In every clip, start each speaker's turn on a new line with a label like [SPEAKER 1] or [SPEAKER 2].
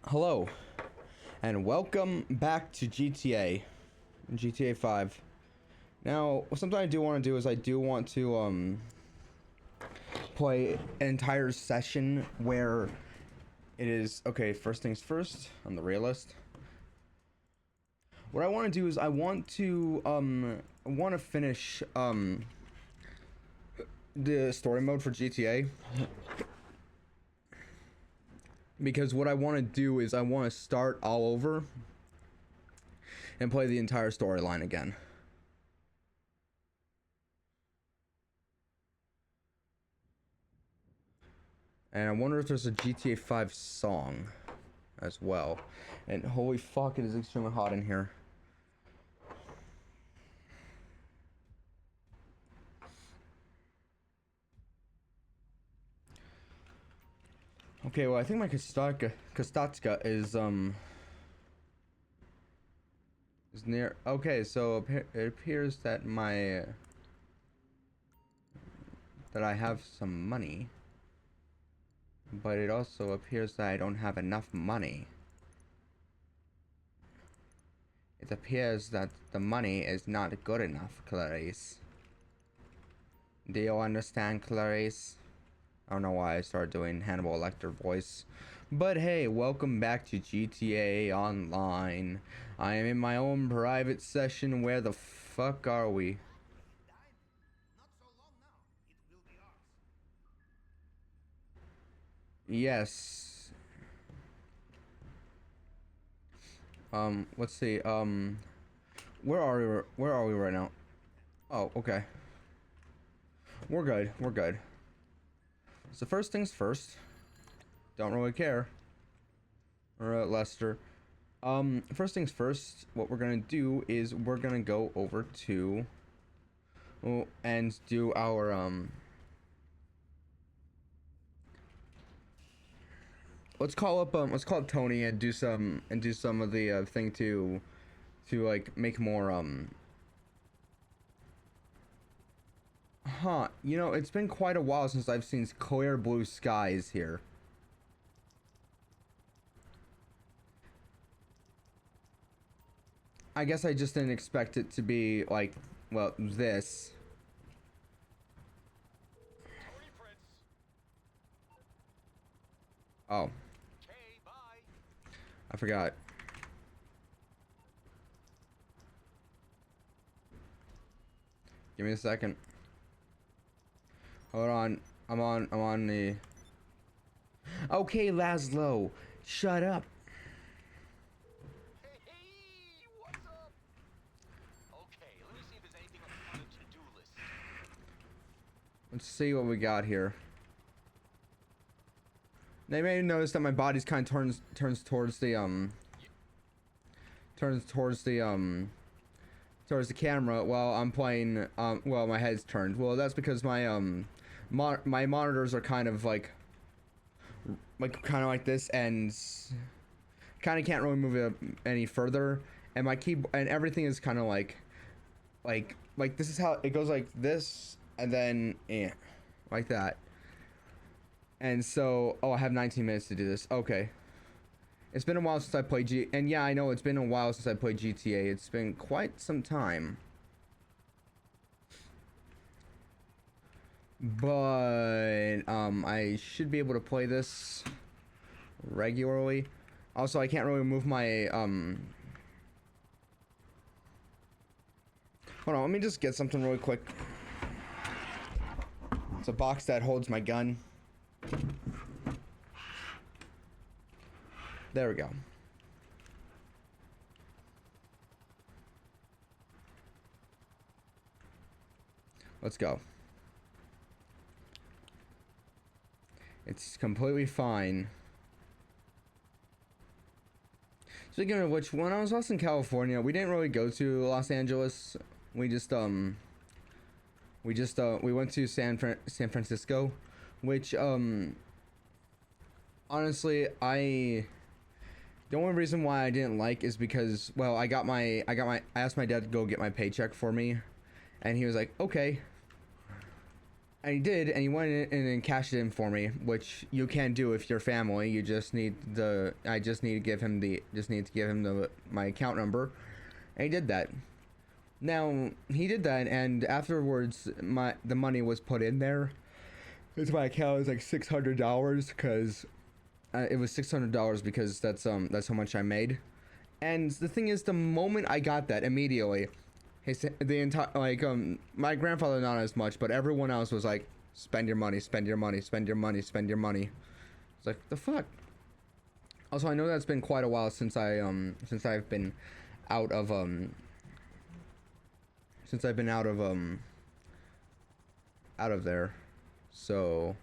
[SPEAKER 1] Hello, and welcome back to GTA 5. Now, something I do want to do is I do want to play an entire session where it is okay. First things first, on the realist. What I want to do is I want to finish the story mode for GTA. Because what I want to do is I want to start all over and play the entire storyline again. And I wonder if there's a GTA 5 song as well. And holy fuck, it is extremely hot in here. Okay, well I think my Kostatska is near. Okay, so it appears that that I have some money, but it also appears that I don't have enough money. It appears that the money is not good enough, Clarice. Do you understand, Clarice? I don't know why I started doing Hannibal Lecter voice. But hey, welcome back to GTA Online. I am in my own private session. Where the fuck are we? Yes. Let's see. Where are we right now? Oh, okay. We're good. We're good. So first things first. Don't really care. Lester. First things first, what we're gonna do is we're gonna go over to and do our let's call up Tony and do some of the thing to like make more you know, it's been quite a while since I've seen clear blue skies here. I guess I just didn't expect it to be like, well, this. Oh. I forgot. Give me a second. Hold on. I'm on the... Okay, Laszlo. Shut up.
[SPEAKER 2] Hey, what's up? Okay, let me see if there's anything on the to-do list.
[SPEAKER 1] Let's see what we got here. They may notice that my body's kind of turns towards the towards the camera while I'm playing. Well, my head's turned. Well, that's because my my monitors are kind of like this, and kind of can't really move it any further. And my keyboard and everything is kind of like this is how it goes, like this, and then like that. And so, oh, I have 19 minutes to do this. Okay. It's been a while since I played and yeah, I know it's been a while since I played GTA. It's been quite some time. But, I should be able to play this regularly. Also, I can't really move my, Hold on, let me just get something really quick. It's a box that holds my gun. There we go. Let's go. It's completely fine. Speaking of which, when I was last in California, we didn't really go to Los Angeles. We just we went to San Francisco, which honestly, the only reason why I didn't like is because, well, I asked my dad to go get my paycheck for me, and he was like, okay. And he did, and he went in and then cashed it in for me, which you can do if you're family. You just need the, I just need to give him the, my account number, and he did that. Now he did that, and afterwards, the money was put in there. It's my account. It was like $600 because it was $600 because that's how much I made. And the thing is, the moment I got that, immediately, the entire, like, my grandfather not as much, but everyone else was like, spend your money, spend your money, spend your money, spend your money. It's like, the fuck. Also, I know that's been quite a while since I've been out of out of there. So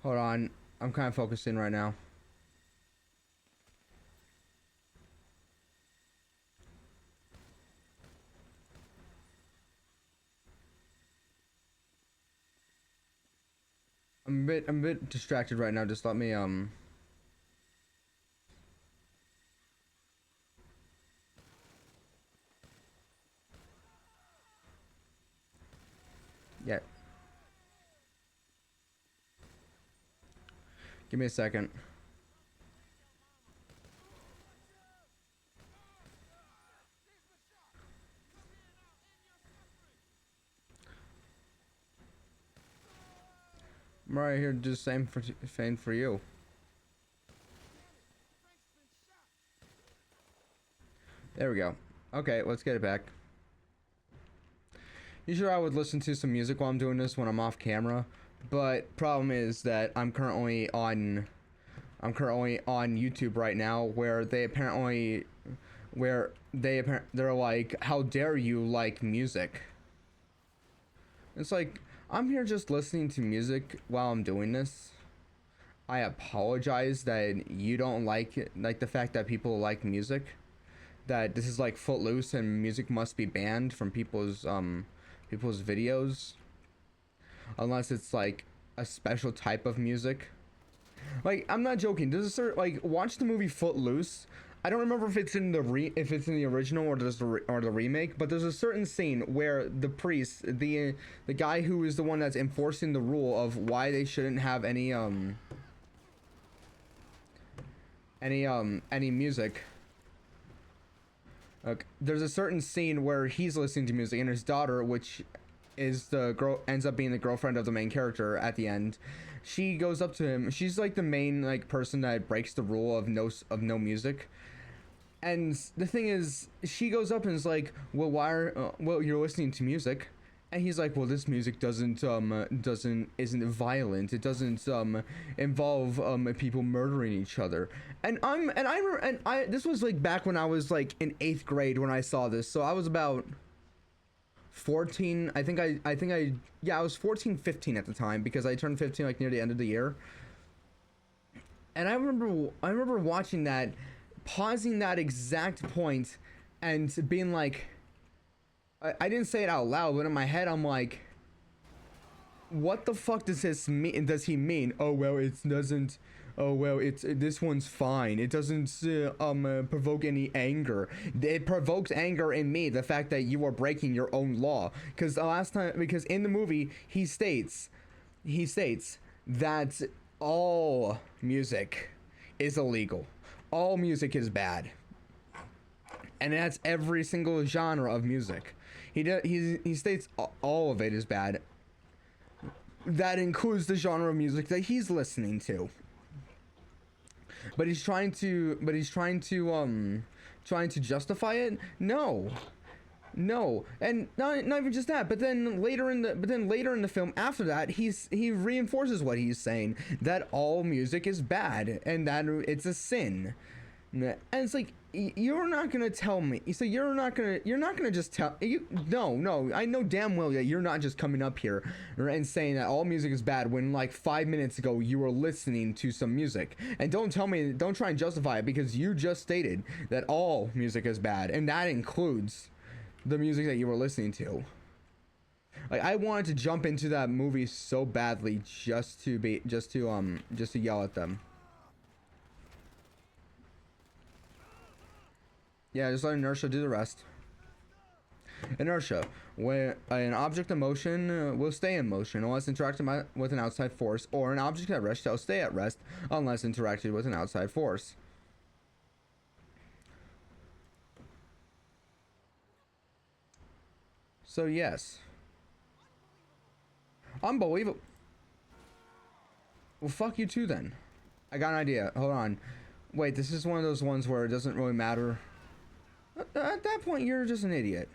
[SPEAKER 1] hold on, I'm kind of focusing right now. I'm a bit distracted right now. Just let me yeah. Give me a second. I'm right here, just same for you. There we go. Okay, let's get it back. Usually I would listen to some music while I'm doing this when I'm off camera, but problem is that I'm currently on YouTube right now, where they're like, how dare you like music? It's like, I'm here just listening to music while I'm doing this. I apologize that you don't like the fact that people like music. That this is like Footloose and music must be banned from people's videos, unless it's like a special type of music. Like, I'm not joking. There's a certain, like, watch the movie Footloose. I don't remember if it's in the original or the remake, but there's a certain scene where the priest, the guy who is the one that's enforcing the rule of why they shouldn't have any music. Look, there's a certain scene where he's listening to music, and his daughter, which is the girl, ends up being the girlfriend of the main character at the end. She goes up to him. She's like the main like person that breaks the rule of no music. And the thing is, she goes up and is like, well, well, you're listening to music. And he's like, well, this music isn't violent. It doesn't involve people murdering each other. And this was like back when I was like in 8th grade when I saw this. So I was about 14. I was 14, 15 at the time, because I turned 15 like near the end of the year. And I remember watching that, pausing that exact point and being like, I didn't say it out loud, but in my head I'm like, what the fuck does this mean? Does he mean, oh well, it doesn't, oh well, this one's fine, it doesn't provoke any anger. It provokes anger in me, the fact that you are breaking your own law. Because in the movie he states that all music is illegal, all music is bad, and that's every single genre of music. He states all of it is bad. That includes the genre of music that he's listening to. But he's trying to justify it? No. No, and not even just that, but then later in the film after that, he reinforces what he's saying, that all music is bad and that it's a sin. And it's like, you're not gonna tell me. So you're not gonna just tell you. No, I know damn well that you're not just coming up here and saying that all music is bad when like 5 minutes ago you were listening to some music. And don't try and justify it, because you just stated that all music is bad, and that includes the music that you were listening to. Like, I wanted to jump into that movie so badly just to yell at them. Yeah, just let inertia do the rest. Inertia, when an object in motion will stay in motion unless interacted with an outside force, or an object at rest shall stay at rest unless interacted with an outside force. So yes. Unbelievable. Well, fuck you too then. I got an idea. Hold on. Wait, this is one of those ones where it doesn't really matter. At that point, you're just an idiot.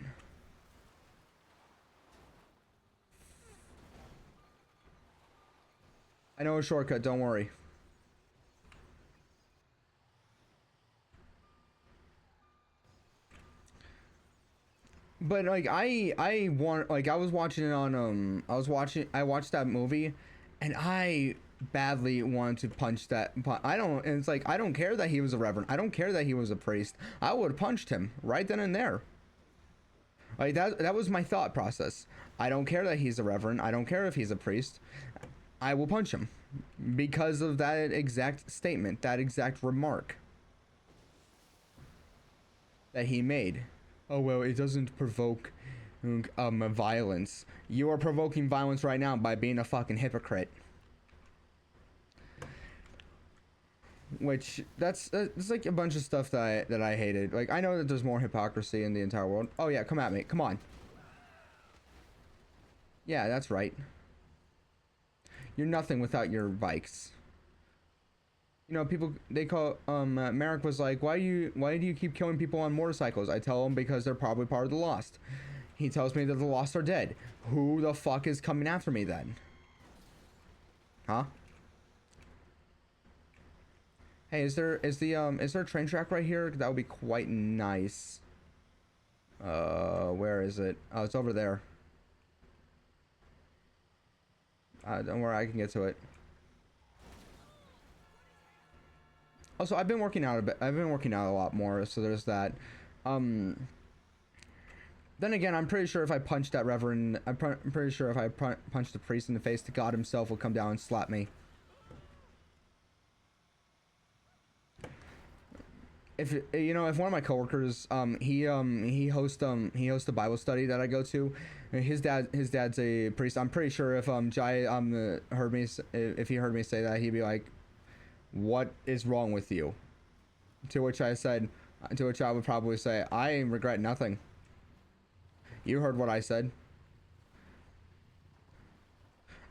[SPEAKER 1] I know a shortcut, don't worry. But like I was watching it on I watched that movie, and I badly wanted to punch that. And it's like, I don't care that he was a reverend. I don't care that he was a priest. I would have punched him right then and there. Like, that was my thought process. I don't care that he's a reverend. I don't care if he's a priest. I will punch him because of that exact statement, that exact remark that he made. Oh, well, it doesn't provoke violence. You are provoking violence right now by being a fucking hypocrite. Which, it's like a bunch of stuff that I hated. Like, I know that there's more hypocrisy in the entire world. Oh yeah, come at me. Come on. Yeah, that's right. You're nothing without your bikes. You know, people, they call, Merrick was like, why do you keep killing people on motorcycles? I tell him because they're probably part of the Lost. He tells me that the Lost are dead. Who the fuck is coming after me then? Huh? Hey, is there a train track right here? That would be quite nice. Where is it? Oh, it's over there. Don't worry, I can get to it. Also, I've been working out a bit. I've been working out a lot more, so there's that. Then again, I'm pretty sure if I punched that reverend, I'm pretty sure if I punched the priest in the face, the God himself will come down and slap me. If you know, if one of my coworkers, he hosts a Bible study that I go to, and his dad's a priest. I'm pretty sure if Jai heard me, if he heard me say that, he'd be like, "What is wrong with you?" To which I would probably say, "I regret nothing." You heard what I said.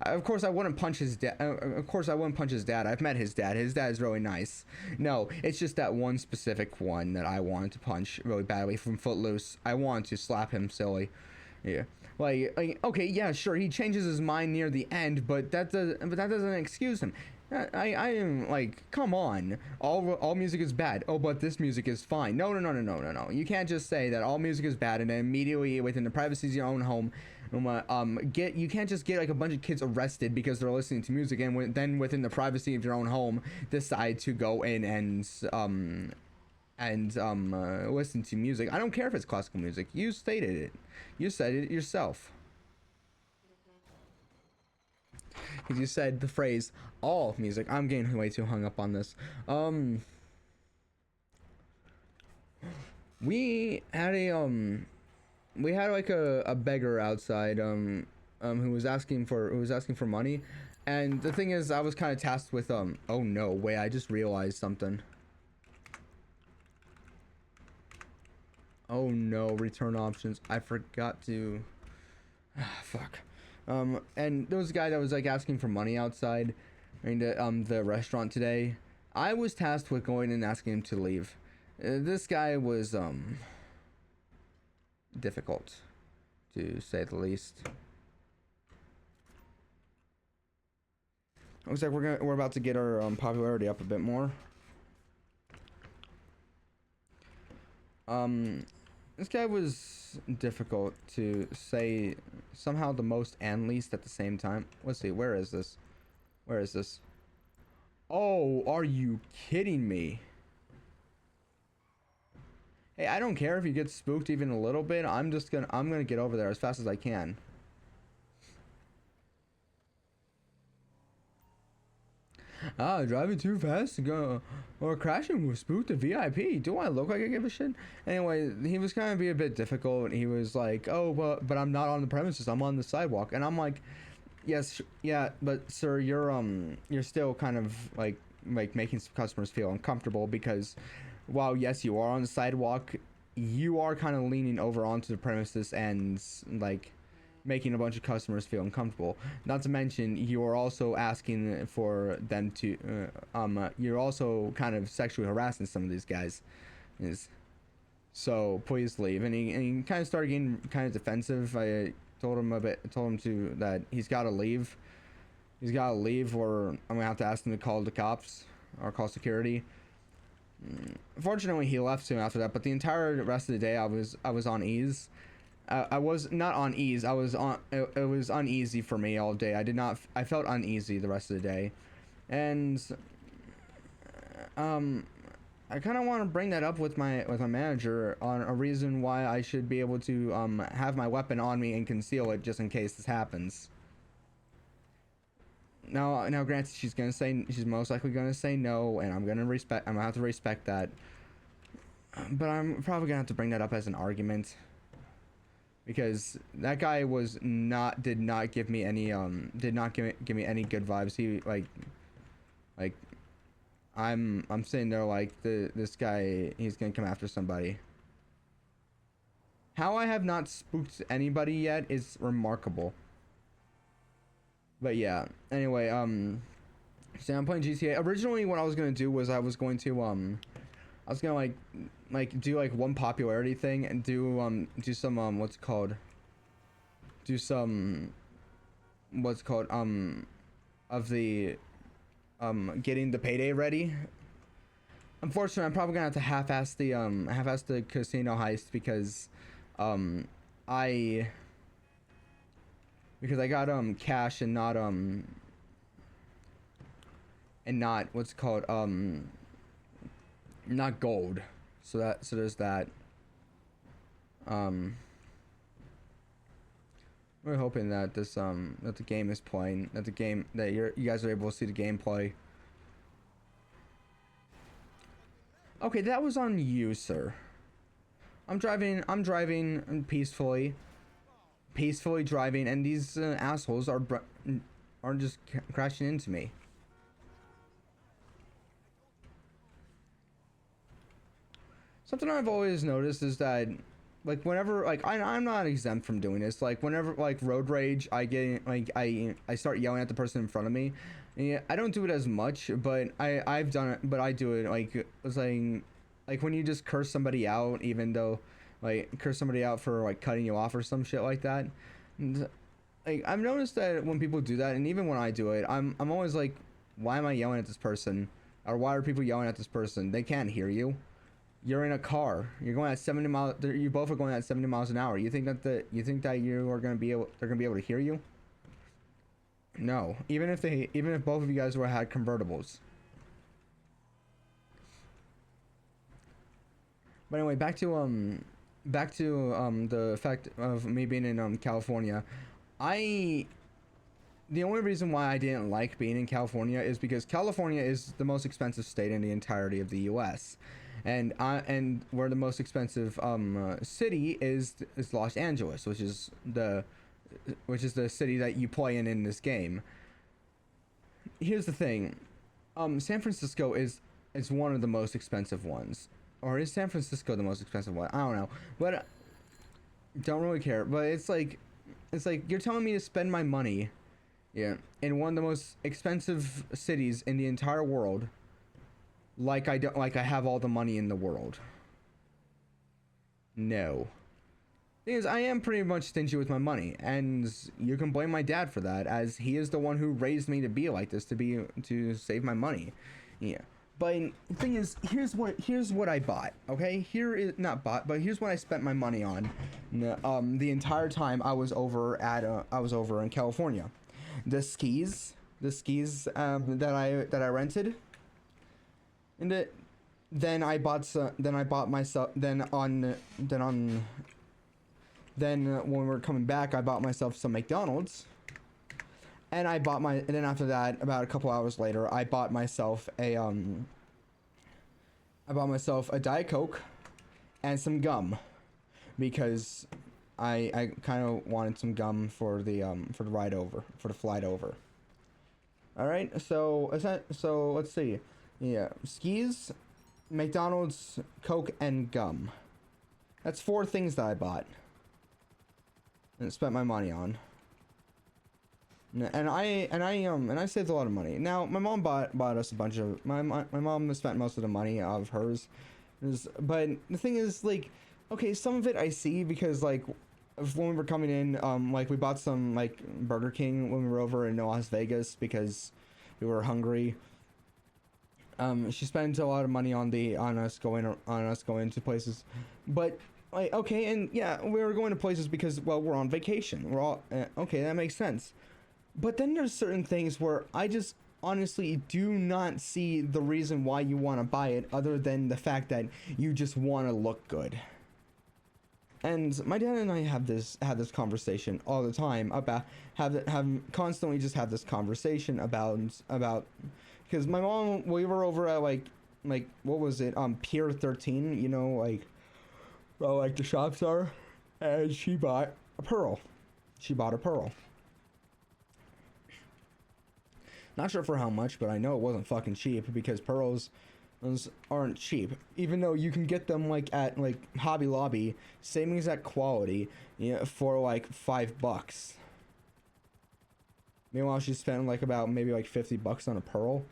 [SPEAKER 1] Of course, I wouldn't punch his dad. Of course, I wouldn't punch his dad. I've met his dad. His dad is really nice. No, it's just that one specific one that I wanted to punch really badly from Footloose. I wanted to slap him silly. Yeah, like okay, yeah, sure. He changes his mind near the end, but that doesn't excuse him. I am like, come on. All music is bad. Oh, but this music is fine. No. You can't just say that all music is bad and then immediately within the privacy of your own home, you can't just get like a bunch of kids arrested because they're listening to music, and then within the privacy of your own home decide to go in and listen to music. I don't care if it's classical music. You stated it. You said it yourself. Because you said the phrase all music. I'm getting way too hung up on this. We had like a beggar outside who was asking for money, and the thing is, I was kind of tasked with oh no, wait, I just realized something. Oh no, return options. I forgot to fuck. And there was a guy that was like asking for money outside in the restaurant today. I was tasked with going and asking him to leave. This guy was difficult, to say the least. Looks like we're about to get our popularity up a bit more. This guy was difficult to say, somehow the most and least at the same time. Let's see, where is this? Where is this? Oh, are you kidding me? Hey, I don't care if you get spooked even a little bit. I'm gonna get over there as fast as I can. Driving too fast to go or crashing with spooked a VIP. Do I look like I give a shit? Anyway, he was kind of be a bit difficult. He was like, "Oh, but I'm not on the premises. I'm on the sidewalk." And I'm like, "Yes, yeah, but sir, you're still kind of like making customers feel uncomfortable because while yes, you are on the sidewalk, you are kind of leaning over onto the premises and like making a bunch of customers feel uncomfortable. Not to mention, you are also asking for them to, you're also kind of sexually harassing some of these guys. So please leave." And he kind of started getting kind of defensive. I told him that he's got to leave. He's got to leave, or I'm gonna have to ask him to call the cops or call security. Fortunately, he left soon after that. But the entire rest of the day, I was on ease. I was not on ease. I was on. It was uneasy for me all day. I felt uneasy the rest of the day, and I kind of want to bring that up with my manager on a reason why I should be able to have my weapon on me and conceal it just in case this happens. Now, granted, she's most likely gonna say no, and I'm gonna have to respect that. But I'm probably gonna have to bring that up as an argument. Because that guy did not give me any give me any good vibes. He like I'm sitting there like this guy, he's gonna come after somebody. How I have not spooked anybody yet is remarkable. But yeah, anyway, so I'm playing GTA. Originally what I was gonna do was I was gonna like do like one popularity thing and do some of the getting the payday ready. Unfortunately, I'm probably gonna have to half-ass the casino heist because I got cash and not not gold. So there's that. We're hoping that this that the game is playing, that you guys are able to see the gameplay. Okay, that was on you, sir. I'm driving peacefully driving, and these assholes are just crashing into me. Something I've always noticed is that, like, whenever, like, I'm not exempt from doing this. Like, whenever, like, road rage, I get, like, I start yelling at the person in front of me. And yeah, I don't do it as much, but I've done it, but I do it, like, it's like when you just curse somebody out, even though, like, curse somebody out for, like, cutting you off or some shit like that. And, like, I've noticed that when people do that, and even when I do it, I'm always like, why am I yelling at this person? Or why are people yelling at this person? They can't hear you. You're in a car. You're going at 70 miles. You both are going at 70 miles an hour. You think that you are gonna be able? They're gonna be able to hear you? No. Even if both of you guys had convertibles. But anyway, back to the fact of me being in California. The only reason why I didn't like being in California is because California is the most expensive state in the entirety of the U.S. And where the most expensive city is Los Angeles, which is the city that you play in this game. Here's the thing, San Francisco is one of the most expensive ones, or is San Francisco the most expensive one? I don't know, but don't really care. But it's like you're telling me to spend my money, yeah, in one of the most expensive cities in the entire world. Like I have all the money in the world. No. Thing is, I am pretty much stingy with my money, and you can blame my dad for that, as he is the one who raised me to be like this, to save my money. Yeah. But the thing is, here's what I bought. Okay, here is not bought, but here's what I spent my money on. The entire time I was over in California, the skis that I rented, and then I bought myself. Then when we were coming back, I bought myself some McDonald's, and then after that, about a couple hours later, I bought myself a Diet Coke and some gum, because I kind of wanted some gum for the flight over. All right, so let's see, yeah, skis, McDonald's, Coke, and gum. That's 4 things that I bought and spent my money on. And I saved a lot of money. Now my mom bought us a bunch of my mom spent most of the money of hers, but the thing is, like, okay, some of it I see because, like, when we were coming in, like, we bought some, like, Burger King when we were over in Las Vegas because we were hungry. She spent a lot of money on us going to places, but, like, okay, and yeah, we were going to places because, well, we're on vacation. We're all okay, that makes sense. But then there's certain things where I just honestly do not see the reason why you want to buy it, other than the fact that you just want to look good. And my dad and I have this conversation all the time about constantly just have this conversation about because my mom, we were over at like what was it, Pier 13, you know, like, well, like the shops are, and she bought a pearl. Not sure for how much, but I know it wasn't fucking cheap, because pearls aren't cheap. Even though you can get them like at like Hobby Lobby, same exact quality, for like $5. Meanwhile, she spent like about maybe like $50 on a pearl.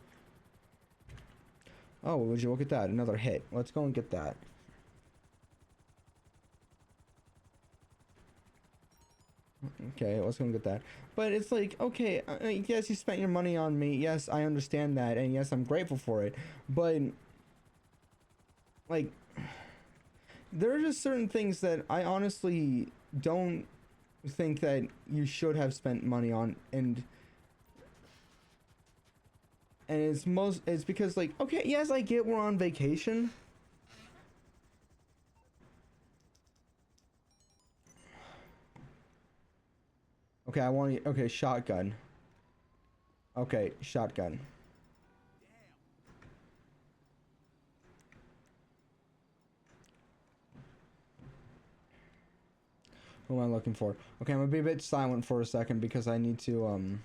[SPEAKER 1] Oh, would you look at that? Another hit. Let's go and get that. Okay, let's go and get that. But it's like, okay, yes, you spent your money on me. Yes, I understand that, and yes, I'm grateful for it. But, like, there are just certain things that I honestly don't think that you should have spent money on, and it's because, like, okay, yes, I get we're on vacation. Okay, shotgun. Okay, shotgun. Who am I looking for? Okay, I'm gonna be a bit silent for a second because I need to,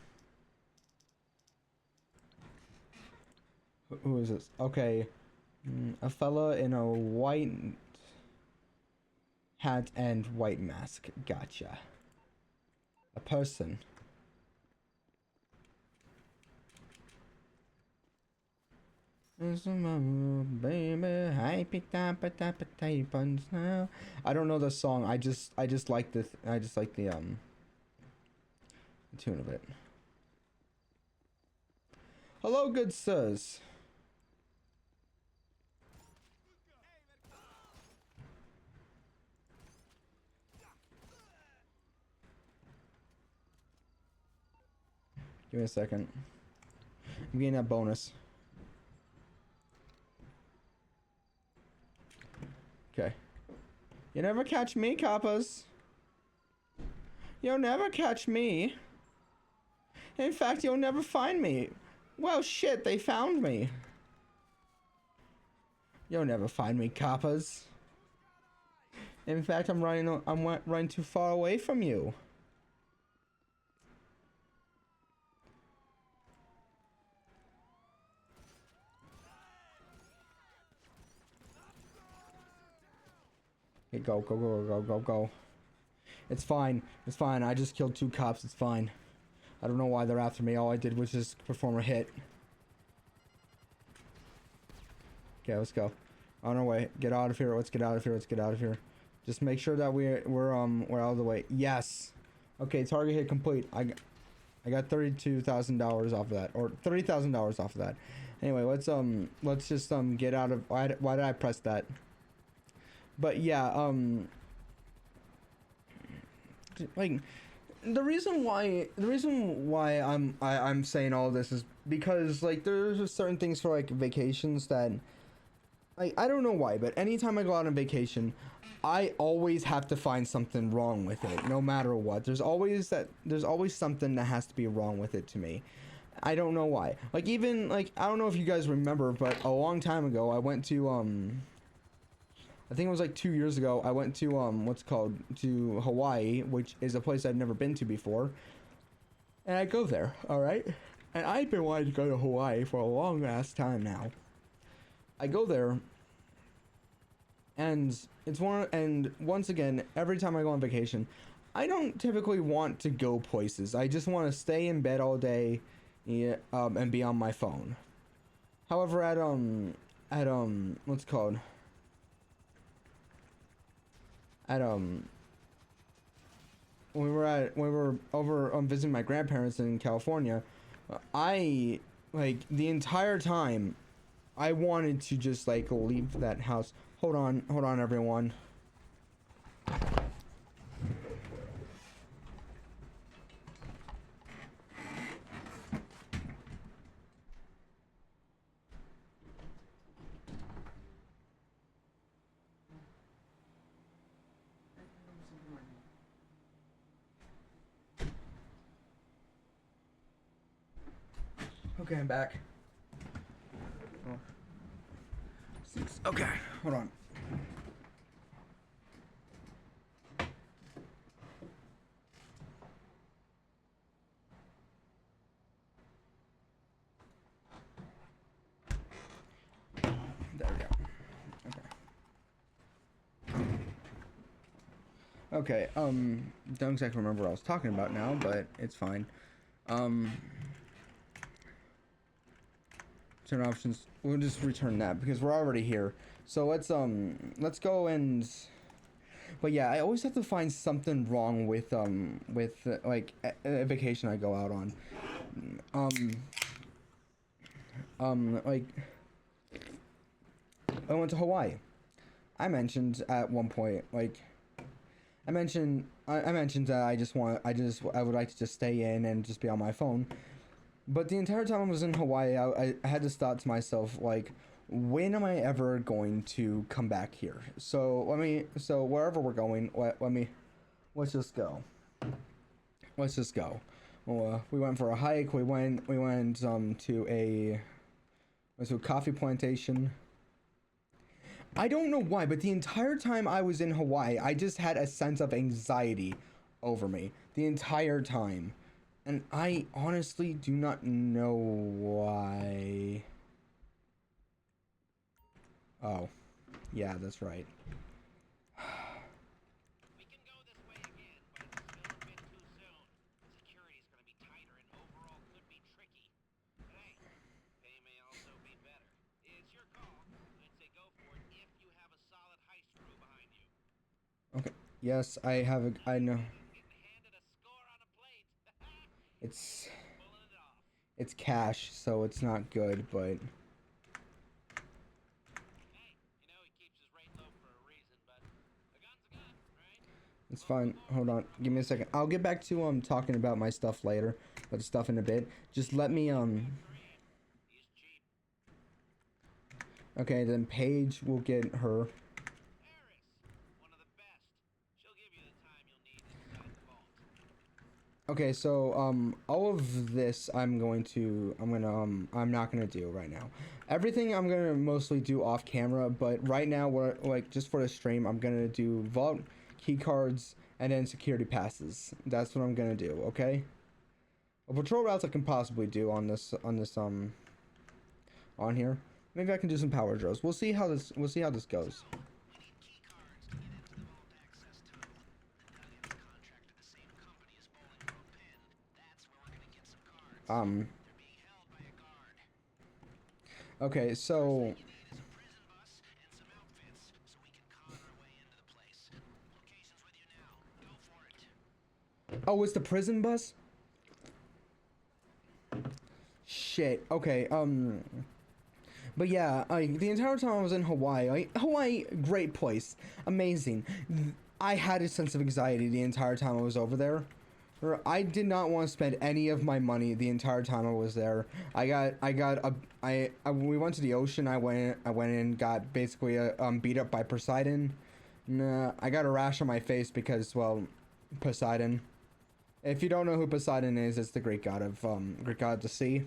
[SPEAKER 1] Who is this? Okay. A fella in a white hat and white mask. Gotcha. A person. Baby, I picked up a tap of tapons now. I don't know the song. I just like the tune of it. Hello, good sirs. Give me a second. I'm getting that bonus. Okay. You never catch me, coppers. You'll never catch me. In fact, you'll never find me. Well, shit, they found me. You'll never find me, coppers. In fact, I'm running too far away from you. Okay, go. It's fine. It's fine. I just killed 2 cops. It's fine. I don't know why they're after me. All I did was just perform a hit. Okay, let's go. On our way. Get out of here. Let's get out of here. Just make sure that we're out of the way. Yes. Okay, target hit complete. I got $32,000 off of that, or $30,000 off of that. Anyway, let's just get out of. Why did I press that? But yeah, like the reason why I'm saying all this is because like there's just certain things for like vacations that like I don't know why, but anytime I go out on vacation, I always have to find something wrong with it, no matter what. There's always something that has to be wrong with it to me. I don't know why. Like even like I don't know if you guys remember, but a long time ago I went to I think it was like 2 years ago. I went to to Hawaii, which is a place I've never been to before. And I go there, all right? And I've been wanting to go to Hawaii for a long ass time now. I go there, and once again, every time I go on vacation, I don't typically want to go places. I just want to stay in bed all day, yeah, and be on my phone. However, at what's it called? At when we were over visiting my grandparents in California, I like the entire time I wanted to just like leave that house. Hold on everyone. Okay, I'm back. Oh. Okay, hold on. There we go. Okay. Okay, don't exactly remember what I was talking about now, but it's fine. Turn options. We'll just return that because we're already here. So let's go and. But yeah, I always have to find something wrong with like a vacation I go out on. Like I went to Hawaii. I mentioned at one point like I mentioned that I would like to just stay in and just be on my phone. But the entire time I was in Hawaii, I had to thought to myself, like, when am I ever going to come back here? So wherever we're going, let's just go. Let's just go. Well, we went for a hike. We went to a coffee plantation. I don't know why, but the entire time I was in Hawaii, I just had a sense of anxiety over me the entire time. And I honestly do not know why. Oh, yeah, that's right.
[SPEAKER 2] We can go this way again, but it's still a bit too soon. Security's gonna be tighter and overall could be tricky. But hey, pay may also be better. It's your call. I'd say go for it if you have a solid heist crew behind you.
[SPEAKER 1] Okay. Yes, I have I know.
[SPEAKER 2] Getting handed a score on a plate.
[SPEAKER 1] It's
[SPEAKER 2] Pulling it off.
[SPEAKER 1] it's cash, so it's not good, but
[SPEAKER 2] Hey, you know he keeps his rate low for a reason, but a gun's a gun, right?
[SPEAKER 1] it's fine. Hold on. Give me a second. I'll get back to talking about my stuff later. But stuff in a bit. Just let me
[SPEAKER 2] He's cheap.
[SPEAKER 1] Okay, then Paige will get her.
[SPEAKER 2] Eris, one of the best. She'll give you the time you'll need inside the vault.
[SPEAKER 1] Okay, so all of this I'm not gonna do right now. Everything I'm gonna mostly do off camera, but right now we're like just for the stream I'm gonna do vault, key cards, and then security passes. That's what I'm gonna do, okay? Patrol routes I can possibly do on this on here. Maybe I can do some power drills. We'll see how this goes.
[SPEAKER 2] We need key cards to get into the vault access tunnel. Then gotta get the contract to the same company as Bowling Grove Pen. That's where we're gonna get some cards. They're being held by a guard.
[SPEAKER 1] Okay, so
[SPEAKER 2] You need is a prison bus and some outfits so we can con our way into the place.
[SPEAKER 1] Oh, it's the prison bus? Shit. Okay. But yeah, the entire time I was in Hawaii, Hawaii, great place, amazing. I had a sense of anxiety the entire time I was over there. I did not want to spend any of my money the entire time I was there. We went to the ocean. I went in, got basically beat up by Poseidon. Nah, I got a rash on my face because, well, Poseidon. If you don't know who Poseidon is, it's the Greek god of the sea.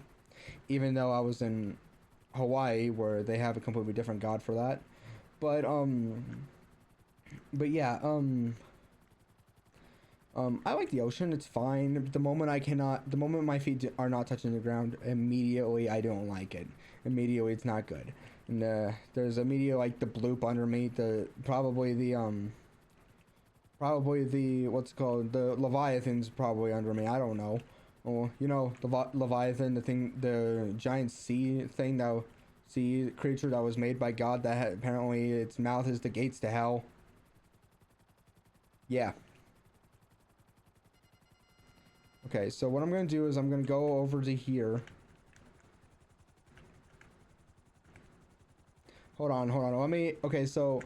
[SPEAKER 1] Even though I was in Hawaii, where they have a completely different god for that. But yeah, I like the ocean. It's fine. The moment my feet are not touching the ground, immediately I don't like it. Immediately it's not good. And there's immediately like the bloop under me. Probably the what's it called, the Leviathan's probably under me. I don't know. Oh, you know, the Leviathan, the giant sea creature that was made by God. That apparently its mouth is the gates to hell. Yeah. Okay, so what I'm gonna do is I'm gonna go over to here. Hold on. Okay, so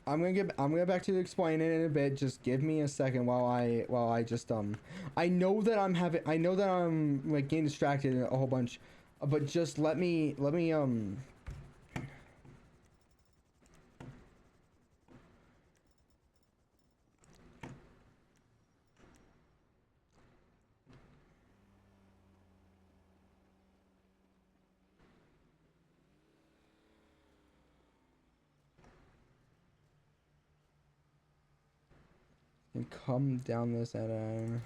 [SPEAKER 1] I'm gonna get back to explain it in a bit. Just give me a second while I just I know that I'm like getting distracted a whole bunch, but just let me come down this at a.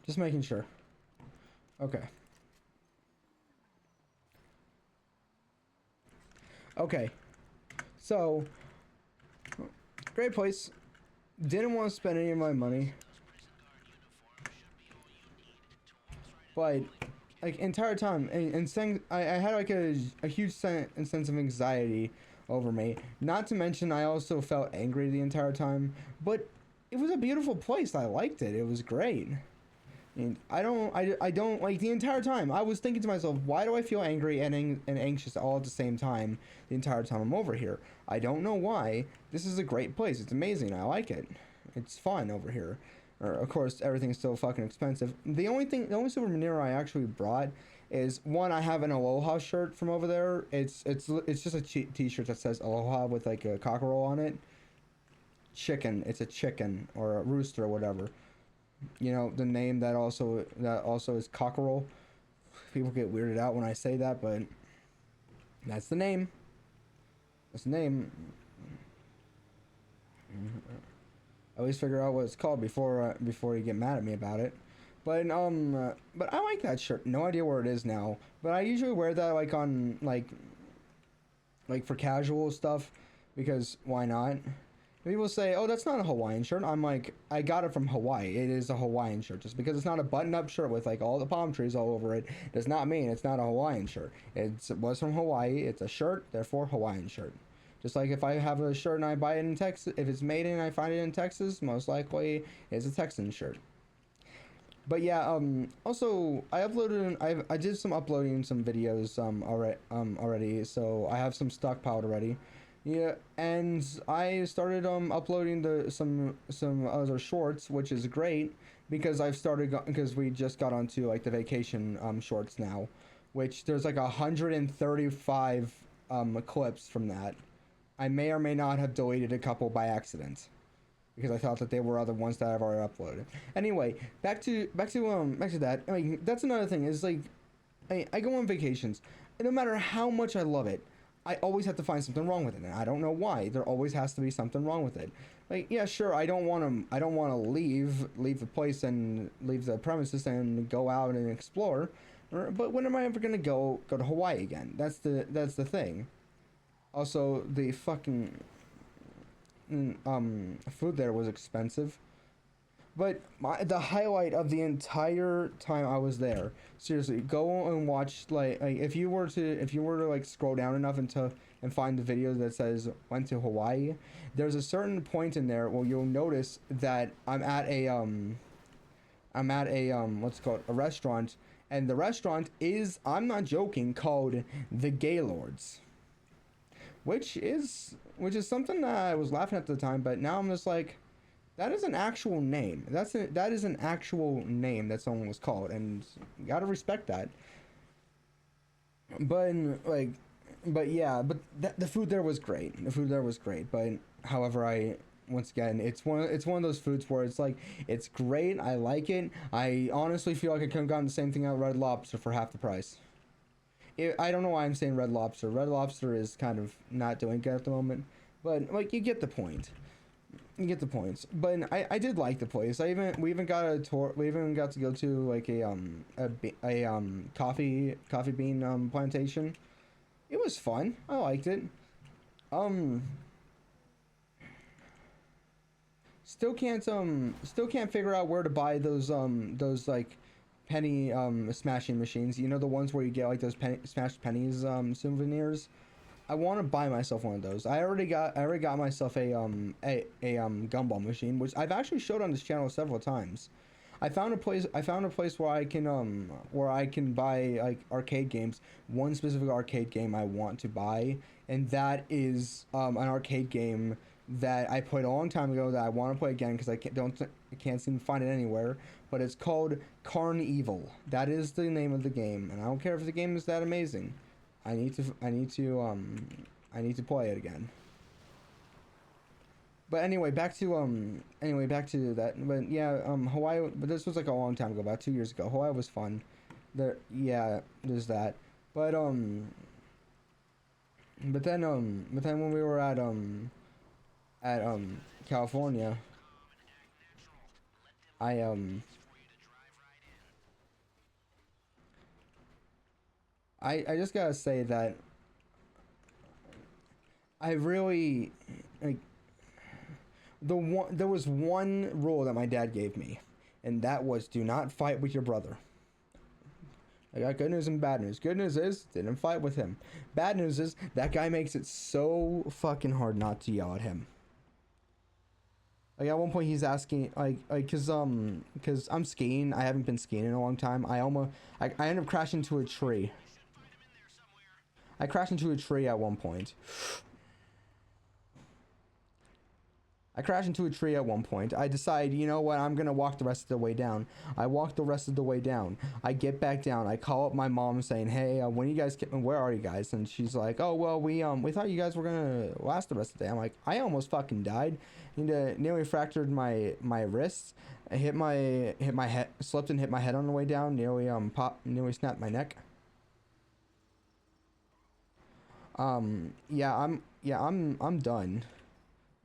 [SPEAKER 1] Just making sure. Okay. Okay. So, great place. Didn't want to spend any of my money. But, like, entire time, and I had like a huge sense of anxiety over me. Not to mention, I also felt angry the entire time. But it was a beautiful place. I liked it. It was great. And I don't like the entire time. I was thinking to myself, why do I feel angry and anxious all at the same time the entire time I'm over here? I don't know why. This is a great place. It's amazing. I like it. It's fun over here. Of course, everything's still fucking expensive. The only souvenir I actually brought is one. I have an Aloha shirt from over there. It's just a t-shirt that says Aloha with like a cockerel on it. Chicken. It's a chicken or a rooster or whatever. You know, the name that also is cockerel. People get weirded out when I say that, but that's the name. That's the name. I always figure out what it's called before you get mad at me about it. But I like that shirt. No idea where it is now. But I usually wear that like on like for casual stuff, because why not? People say, oh, that's not a Hawaiian shirt. I'm like, I got it from Hawaii. It is a Hawaiian shirt. Just because it's not a button-up shirt with like all the palm trees all over it does not mean it's not a Hawaiian shirt. It was from Hawaii. It's a shirt, therefore Hawaiian shirt. Just like if I have a shirt and I buy it in Texas, if it's made in, I find it in Texas, most likely it's a Texan shirt. But yeah, also I did some uploading some videos already, so I have some stockpiled already. Yeah, and I started uploading some other shorts, which is great because because we just got onto like the vacation shorts now, which there's like 135 clips from that. I may or may not have deleted a couple by accident because I thought that they were other ones that I've already uploaded. Anyway, back to that. I mean, that's another thing is like I go on vacations, and no matter how much I love it, I always have to find something wrong with it, and I don't know why. There always has to be something wrong with it. Like, yeah, sure, I don't want to leave the place and leave the premises and go out and explore. But when am I ever gonna go to Hawaii again? That's the thing. Also, the fucking food there was expensive. But the highlight of the entire time I was there, seriously, go and watch like if you were to like scroll down enough and find the video that says went to Hawaii, there's a certain point in there where you'll notice that I'm at a what's it called, a restaurant, and the restaurant is, I'm not joking, called the Gaylords, which is something that I was laughing at the time, but now I'm just like, that is an actual name. That is an actual name that someone was called, and you gotta respect that. But like, but yeah, but the food there was great. The food there was great. But however, I once again, it's one of those foods where it's like, it's great. I like it. I honestly feel like I could have gotten the same thing at Red Lobster for half the price. I don't know why I'm saying Red Lobster. Red Lobster is kind of not doing good at the moment, but like, you get the point. You get the points. But I did like the place. We even got a tour. We even got to go to like a coffee bean plantation. It was fun. I liked it. Um still can't figure out where to buy those like penny smashing machines. You know, the ones where you get like those smashed pennies souvenirs. I want to buy myself one of those. I already got myself a gumball machine, which I've actually showed on this channel several times. I found a place where I can buy like arcade games. One specific arcade game I want to buy, and that is an arcade game that I played a long time ago that I want to play again because I can't seem to find it anywhere. But it's called Carnival. That is the name of the game, and I don't care if the game is that amazing. I need to play it again. But anyway, back to that. But yeah, Hawaii. But this was like a long time ago, about 2 years ago. Hawaii was fun. Yeah, there's that. But but then when we were at California, I I just gotta say that I really like there was one rule that my dad gave me, and that was, do not fight with your brother. I got good news and bad news. Good news is, didn't fight with him. Bad news is, that guy makes it so fucking hard not to yell at him. Like at one point he's asking cause I'm skiing. I haven't been skiing in a long time. I ended up crashing into a tree. I crashed into a tree at one point. I decide, you know what, I'm gonna walk the rest of the way down. I walk the rest of the way down. I get back down. I call up my mom saying, hey, where are you guys? And she's like, oh, well, we thought you guys were gonna last the rest of the day. I'm like, I almost fucking died. Nearly fractured my wrists. I hit my head, slipped and hit my head on the way down. Nearly snapped my neck. I'm done.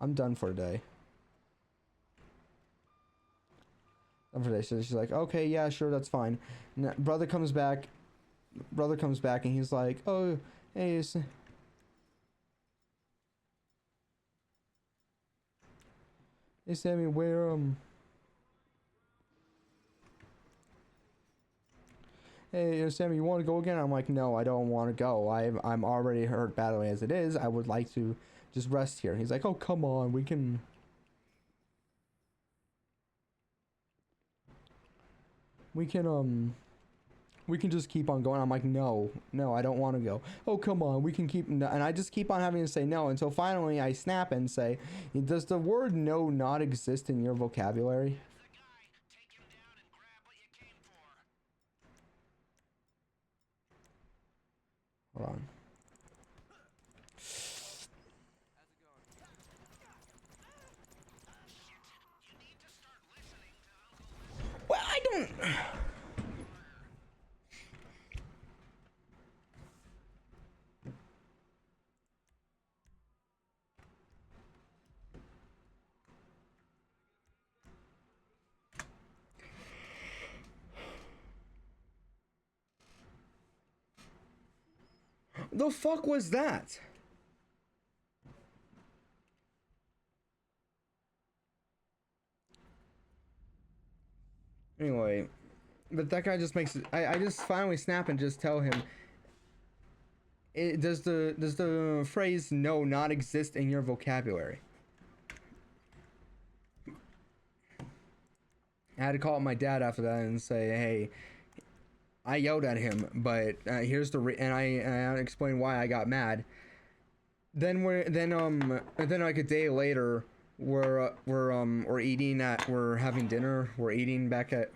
[SPEAKER 1] I'm done for today. So she's like, okay, yeah, sure, that's fine. And brother comes back. And he's like, oh, hey, hey, Sammy, where hey, Sammy, you want to go again? I'm like, no, I don't want to go. I'm already hurt badly as it is. I would like to just rest here. He's like, oh, come on, we can just keep on going. I'm like, no, I don't want to go. Oh, come on, we can keep, and I just keep on having to say no until finally I snap and say, does the word no not exist in your vocabulary? Hold on. Well, I don't. The fuck was that? Anyway, but that guy just makes it. I just finally snap and just tell him. Does the phrase "no" not exist in your vocabulary? I had to call up my dad after that and say, hey, I yelled at him, but here's the and I explained why I got mad. Then like a day later, we're eating at we're having dinner. We're eating we're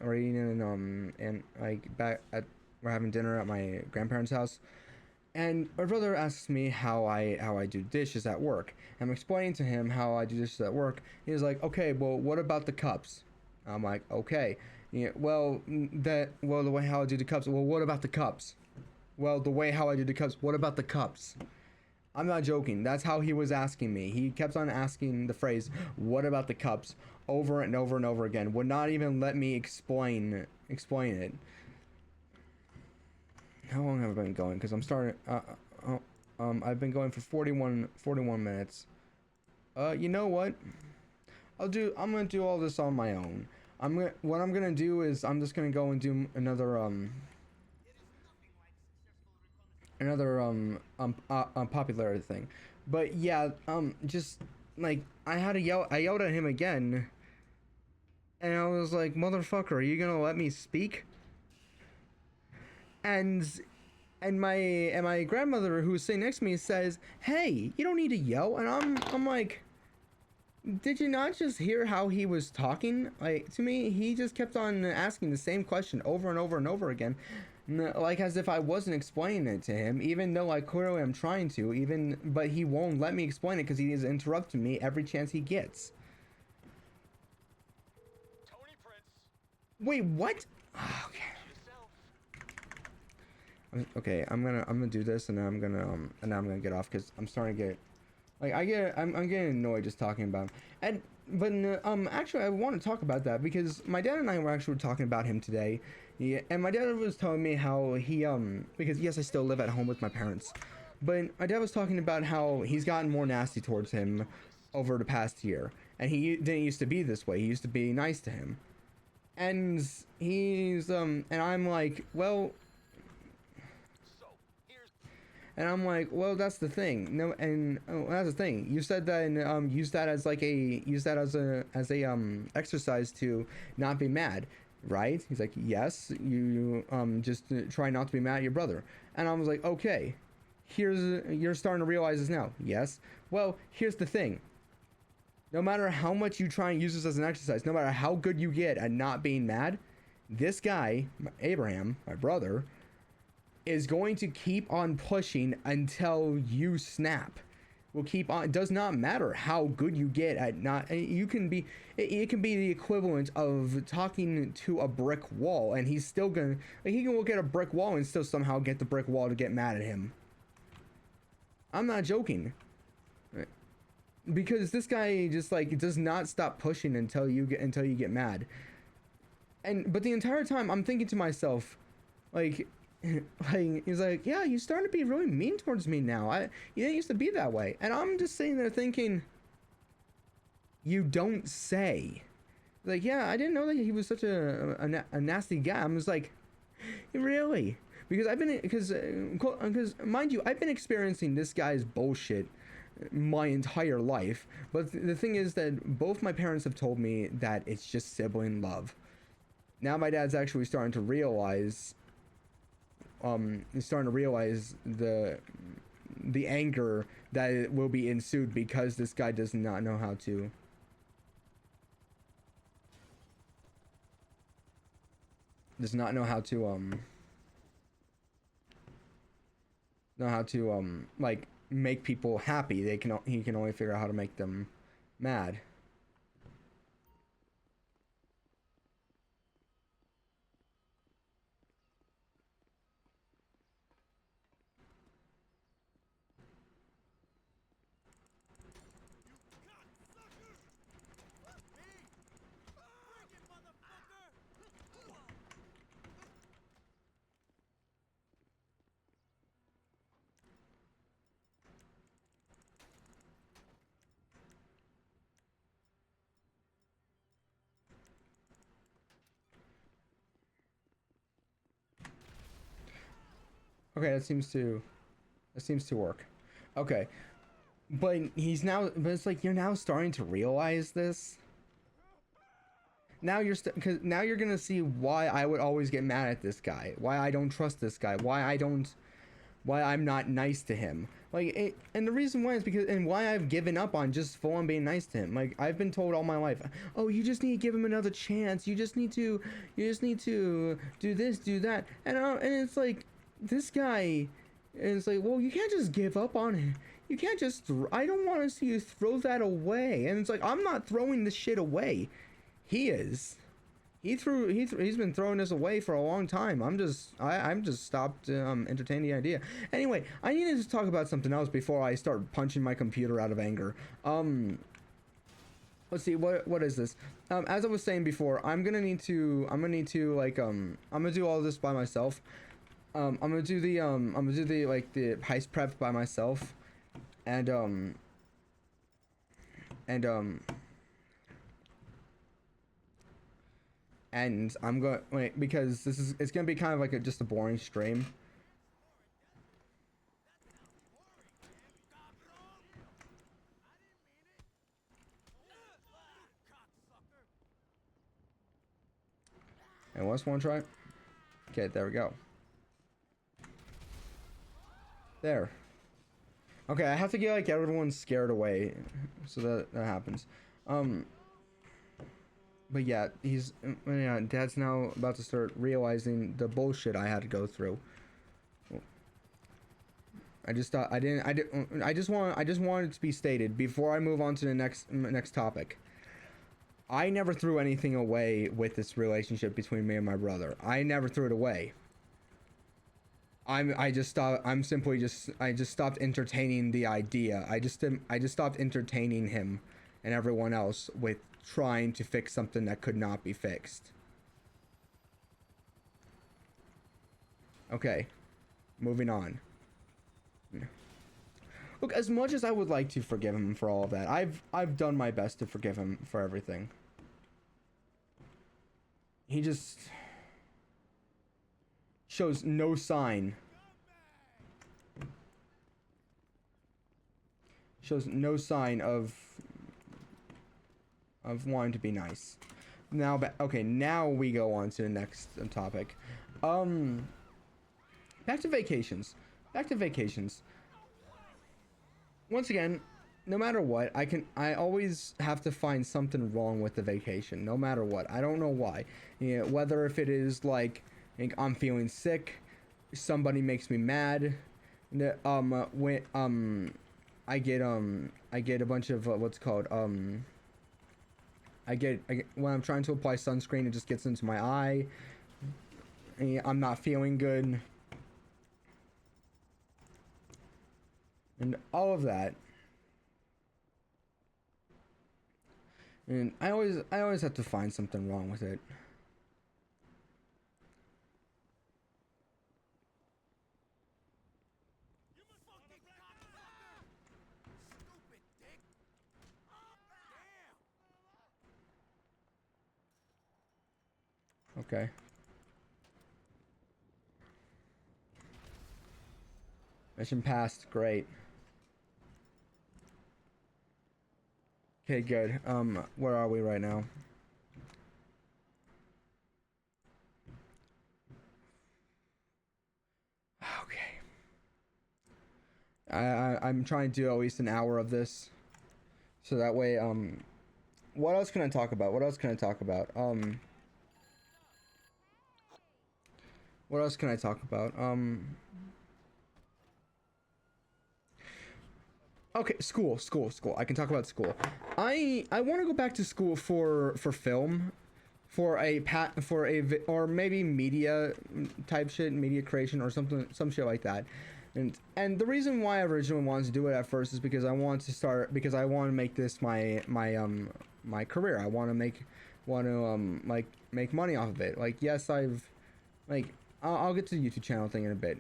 [SPEAKER 1] having dinner at my grandparents' house. And my brother asks me how I do dishes at work. I'm explaining to him how I do dishes at work. He's like, okay, well, what about the cups? I'm like, okay, yeah, well, the way how I do the cups. Well, what about the cups? Well, the way how I do the cups. What about the cups? I'm not joking. That's how he was asking me. He kept on asking the phrase, "What about the cups?" over and over and over again. Would not even let me explain it. How long have I been going? Because I'm starting. I've been going for 41 minutes. You know what? I'm gonna do all this on my own. What I'm gonna do is I'm just gonna go and do another popularity thing. But yeah, just like I yelled at him again, and I was like, "Motherfucker, are you gonna let me speak?" And my grandmother, who was sitting next to me, says, "Hey, you don't need to yell." And I'm like, did you not just hear how he was talking? Like, to me, he just kept on asking the same question over and over and over again. Like as if I wasn't explaining it to him, even though I clearly am trying to, but he won't let me explain it because he is interrupting me every chance he gets.
[SPEAKER 2] Tony Prince.
[SPEAKER 1] Wait, what? Okay. Okay, I'm gonna do this, and then I'm gonna get off because I'm starting to get, like, I'm getting annoyed just talking about him. Actually, I want to talk about that because my dad and I were actually talking about him today. Yeah, and my dad was telling me how he because yes, I still live at home with my parents, but my dad was talking about how he's gotten more nasty towards him over the past year, and he didn't used to be this way. He used to be nice to him, and and I'm like, well. And I'm like, well, that's the thing. No, and that's the thing. You said that, and use that as a exercise to not be mad, right? He's like, yes. You just try not to be mad at your brother. And I was like, okay. You're starting to realize this now. Yes. Well, here's the thing. No matter how much you try and use this as an exercise, no matter how good you get at not being mad, this guy, Abraham, my brother, is going to keep on pushing until you snap. Will keep on. It does not matter how good you get at not. You can be. It can be the equivalent of talking to a brick wall, and he's still gonna. Like, he can look at a brick wall and still somehow get the brick wall to get mad at him. I'm not joking. Because this guy just like does not stop pushing until you get mad. But the entire time I'm thinking to myself, like. Like, he's like, yeah, you're starting to be really mean towards me now. You didn't used to be that way. And I'm just sitting there thinking, you don't say. Like, yeah, I didn't know that he was such a nasty guy. I'm just like, really? Because because mind you, I've been experiencing this guy's bullshit my entire life. But the thing is that both my parents have told me that it's just sibling love. Now my dad's actually starting to realize the anger that will be ensued because this guy does not know how to like make people happy. He can only figure out how to make them mad. Okay, that seems to work. Okay, but but it's like you're now starting to realize this. Now because now you're gonna see why I would always get mad at this guy, why I don't trust this guy, why I'm not nice to him. And the reason why is because, and why I've given up on just full on being nice to him. Like, I've been told all my life, oh, you just need to give him another chance. You just need to do this, do that. And it's like, this guy, and it's like, well, you can't just give up on him. You can't just, I don't want to see you throw that away. And it's like, I'm not throwing this shit away. He is. He's been throwing this away for a long time. I'm just stopped entertaining the idea. Anyway, I needed to talk about something else before I start punching my computer out of anger. Let's see, what is this? As I was saying before, I'm gonna need to like I'm gonna do all this by myself. I'm gonna do the the heist prep by myself, and I'm going wait because it's gonna be kind of like just a boring stream. And what's one try? Okay, there we go. There. Okay, I have to get like everyone scared away so that happens. But yeah, Dad's now about to start realizing the bullshit I had to go through. I just want it to be stated before I move on to the next topic. I never threw anything away with this relationship between me and my brother. I never threw it away. I just stopped entertaining the idea. I just stopped entertaining him and everyone else with trying to fix something that could not be fixed. Okay, moving on. Look, as much as I would like to forgive him for all of that, I've done my best to forgive him for everything. He just shows no sign. Shows no sign of wanting to be nice. Now, okay, now we go on to the next topic. Back to vacations. Once again, no matter what, I always have to find something wrong with the vacation, no matter what. I don't know why. You know, whether if it is like I'm feeling sick, somebody makes me mad, when I get a bunch of what's called I get when I'm trying to apply sunscreen, it just gets into my eye. I'm not feeling good. And all of that. And I always have to find something wrong with it. Okay. Mission passed. Great. Okay, good. Where are we right now? Okay. I'm trying to do at least an hour of this, so that way, what else can I talk about? What else can I talk about? Okay, school. I can talk about school. I want to go back to school for film, or maybe media type shit, media creation or something, some shit like that. And the reason why I originally wanted to do it at first is because I want to make this my career. I want to make money off of it. Like, yes, I'll get to the YouTube channel thing in a bit.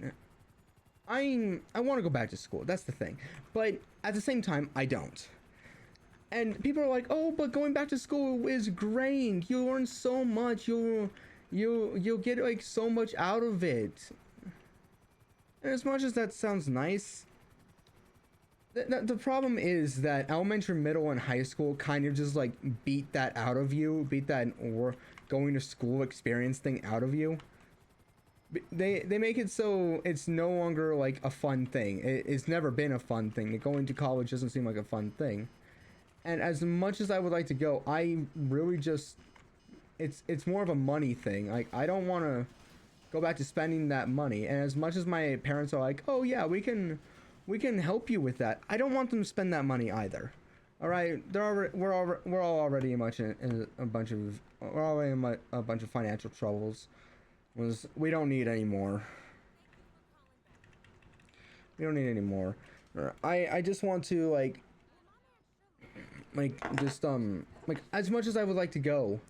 [SPEAKER 1] I want to go back to school. That's the thing. But at the same time, I don't. And people are like, "Oh, but going back to school is great. You learn so much. You'll get like so much out of it." And as much as that sounds nice, the problem is that elementary, middle, and high school kind of just like beat that out of you, beat that or going to school experience thing out of you. They make it so it's no longer like a fun thing. It's never been a fun thing. Going to college doesn't seem like a fun thing. And as much as I would like to go, I really just it's more of a money thing. Like I don't want to go back to spending that money. And as much as my parents are like, "Oh yeah, we can help you with that," I don't want them to spend that money either. All right, we're all already in a bunch of financial troubles. We don't need any more. We don't need any more. I just want to like just like as much as I would like to go,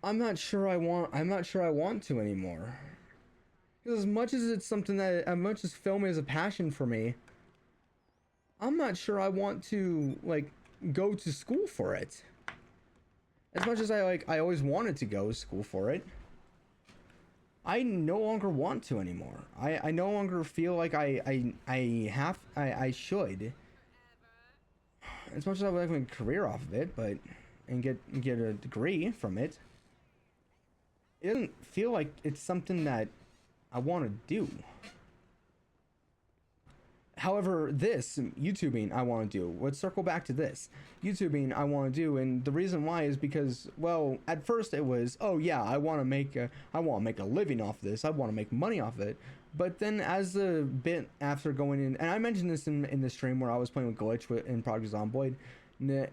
[SPEAKER 1] I'm not sure I want to anymore. Because as much as it's something that, as much as film is a passion for me, I'm not sure I want to like go to school for it. As much as I always wanted to go to school for it, I no longer want to anymore. I no longer feel like I should. As much as I would like to make a career off of it, but and get a degree from it, it doesn't feel like it's something that I want to do. However, this YouTubing I want to do. Let's circle back to this. YouTubing I want to do, and the reason why is because, well, at first it was, oh yeah, I want to make a living off this. I want to make money off it. But then as a bit after going in, and I mentioned this in the stream where I was playing with Glitch in Project Zomboid, but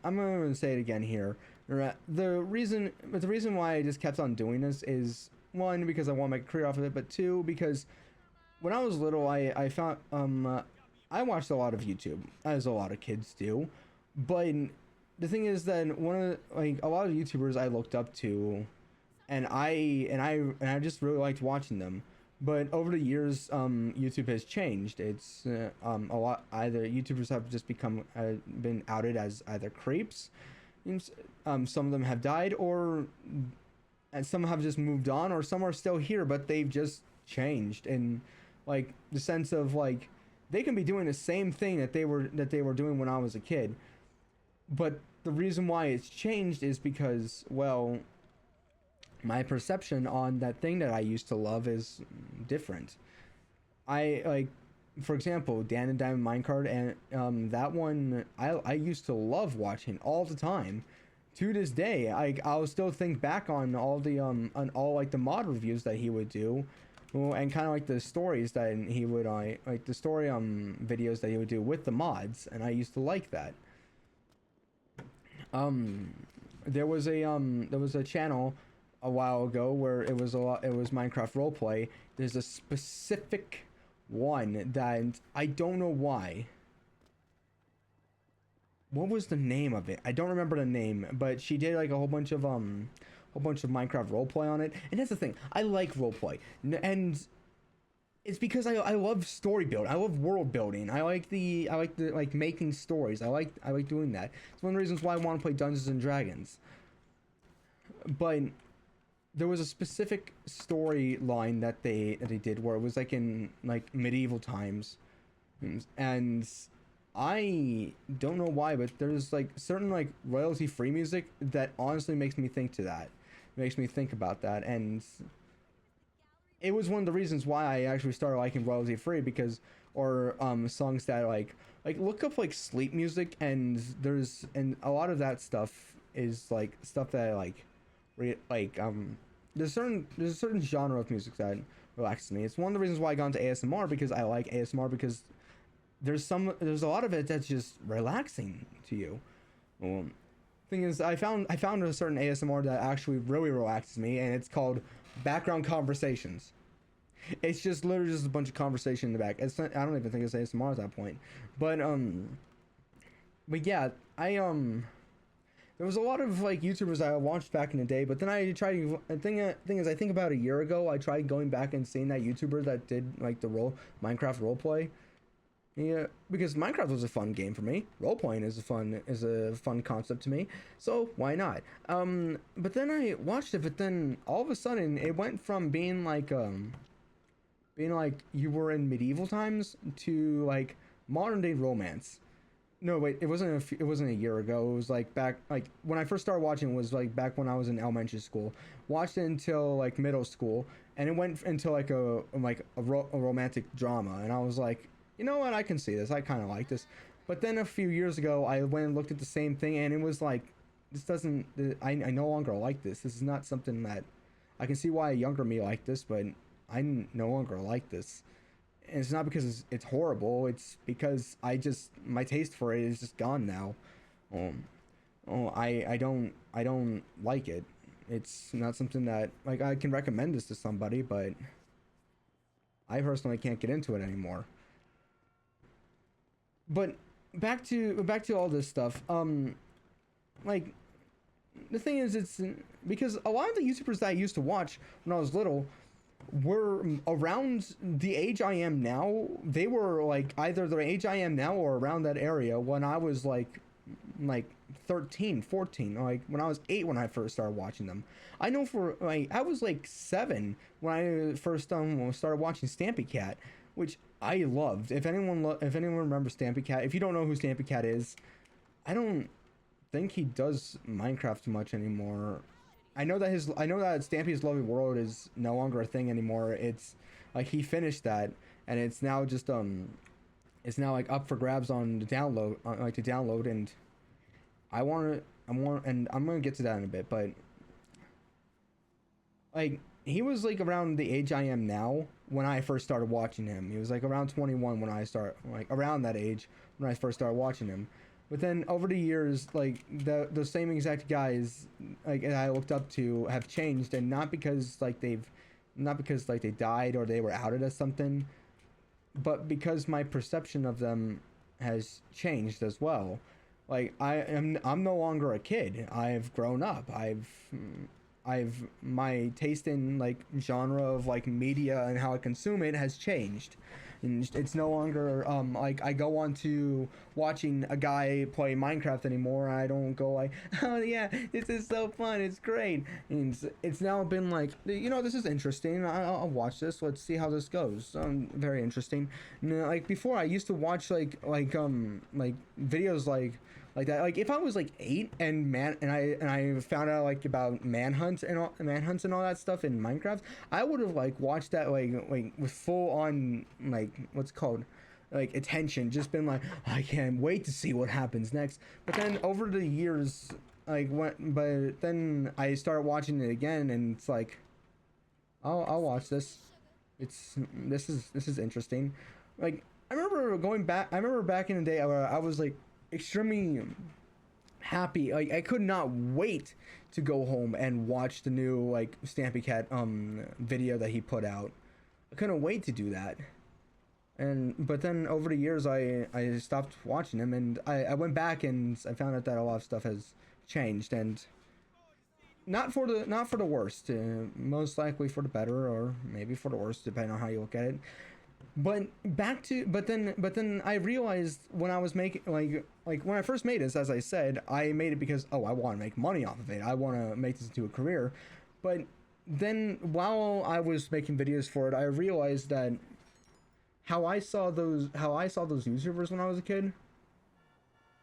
[SPEAKER 1] I'm going to say it again here. The reason why I just kept on doing this is, one, because I want to make a career off of it, but two, because when I was little, I found I watched a lot of YouTube, as a lot of kids do, but the thing is that a lot of YouTubers I looked up to, and I just really liked watching them. But over the years, YouTube has changed. It's a lot. Either YouTubers have just been outed as either creeps. Some of them have died, and some have just moved on, or some are still here, but they've just changed. And like the sense of like they can be doing the same thing that they were doing when I was a kid, but the reason why it's changed is because, well, my perception on that thing that I used to love is different. For example, Dan and Diamond Minecart, and that one I used to love watching all the time. To this day, I'll still think back on all the like the mod reviews that he would do, and kind of like the stories that he would like the story videos that he would do with the mods, and I used to like that. There was a channel a while ago where it was Minecraft roleplay. There's a specific one that I don't know why. What was the name of it? I don't remember the name, but she did like a whole bunch of Minecraft roleplay on it. And that's the thing, I like roleplay, and it's because I love story build. I love world building. I like the like making stories. I like doing that. It's one of the reasons why I want to play Dungeons and Dragons. But there was a specific storyline that they did where it was like in like medieval times, and I don't know why, but there's like certain like royalty free music that honestly makes me think about that, and it was one of the reasons why I actually started liking royalty free, because songs that like look up like sleep music, and a lot of that stuff is like stuff that I there's a certain genre of music that relaxes me. It's one of the reasons why I got into ASMR, because I like ASMR, because there's a lot of it that's just relaxing to you. Thing is, I found a certain ASMR that actually really relaxes me, and it's called background conversations. It's just literally just a bunch of conversation in the back. I don't even think it's ASMR at that point, but yeah, there was a lot of like YouTubers I watched back in the day, but then I tried. The thing is, I think about a year ago, I tried going back and seeing that YouTuber that did like the Minecraft roleplay, Yeah, because Minecraft was a fun game for me. Role playing is a fun concept to me. So why not? But then I watched it, but then all of a sudden it went from being like you were in medieval times to like modern day romance. No, wait, it wasn't a year ago. It was like back like when I first started watching was like back when I was in elementary school. Watched it until like middle school, and it went into like a romantic drama, and I was like, you know what, I can see this. I kind of like this. But then a few years ago, I went and looked at the same thing, and it was like, this doesn't. I no longer like this. This is not something that I can see why a younger me like this, but no longer like this. And it's not because it's horrible. It's because my taste for it is just gone now. Um, I don't like it. It's not something that like I can recommend this to somebody, but I personally can't get into it anymore. But back to all this stuff. Like the thing is, it's because a lot of the YouTubers that I used to watch when I was little were around the age I am now. They were like either the age I am now or around that area when I was like 13, 14, like when I was 8 when I first started watching them. I know for like I was like 7 when I first started watching Stampy Cat, which I loved. If anyone remembers Stampy Cat, if you don't know who Stampy Cat is, I don't think he does Minecraft too much anymore. I know that Stampy's Lovely World is no longer a thing anymore. It's like he finished that, and it's now just it's now like up for grabs on the download, like to download. And and I'm gonna get to that in a bit, but like he was like around the age I am now when I first started watching him. He was like around 21 when I start like around that age when I first started watching him. But then over the years, like the same exact guys like I looked up to have changed, and not because like they died or they were outed as something, but because my perception of them has changed as well. Like I'm no longer a kid. I've grown up. I've my taste in like genre of like media and how I consume it has changed. And it's no longer like I go on to watching a guy play Minecraft anymore. I don't go like, oh yeah, this is so fun, it's great. And it's now been like, you know, this is interesting. I'll watch this. Let's see how this goes. Very interesting. Like before, I used to watch like videos like that. Like if I was like 8 and I found out like about manhunts and all that stuff in Minecraft, I would have like watched that like with full on like what's called like attention, just been like, I can't wait to see what happens next. But then over the years, but then I started watching it again, and it's like, I'll watch this. This is interesting. Like I remember going back. I remember back in the day where I was like extremely happy. Like I could not wait to go home and watch the new like Stampy Cat video that he put out. I couldn't wait to do that. And but then over the years I stopped watching him, and I went back and I found out that a lot of stuff has changed, and not for the worst, most likely for the better, or maybe for the worst depending on how you look at it. But then I realized when I was making like when I first made this, as I said, I made it because I want to make money off of it. I want to make this into a career. But then while I was making videos for it, I realized that how I saw those YouTubers when I was a kid,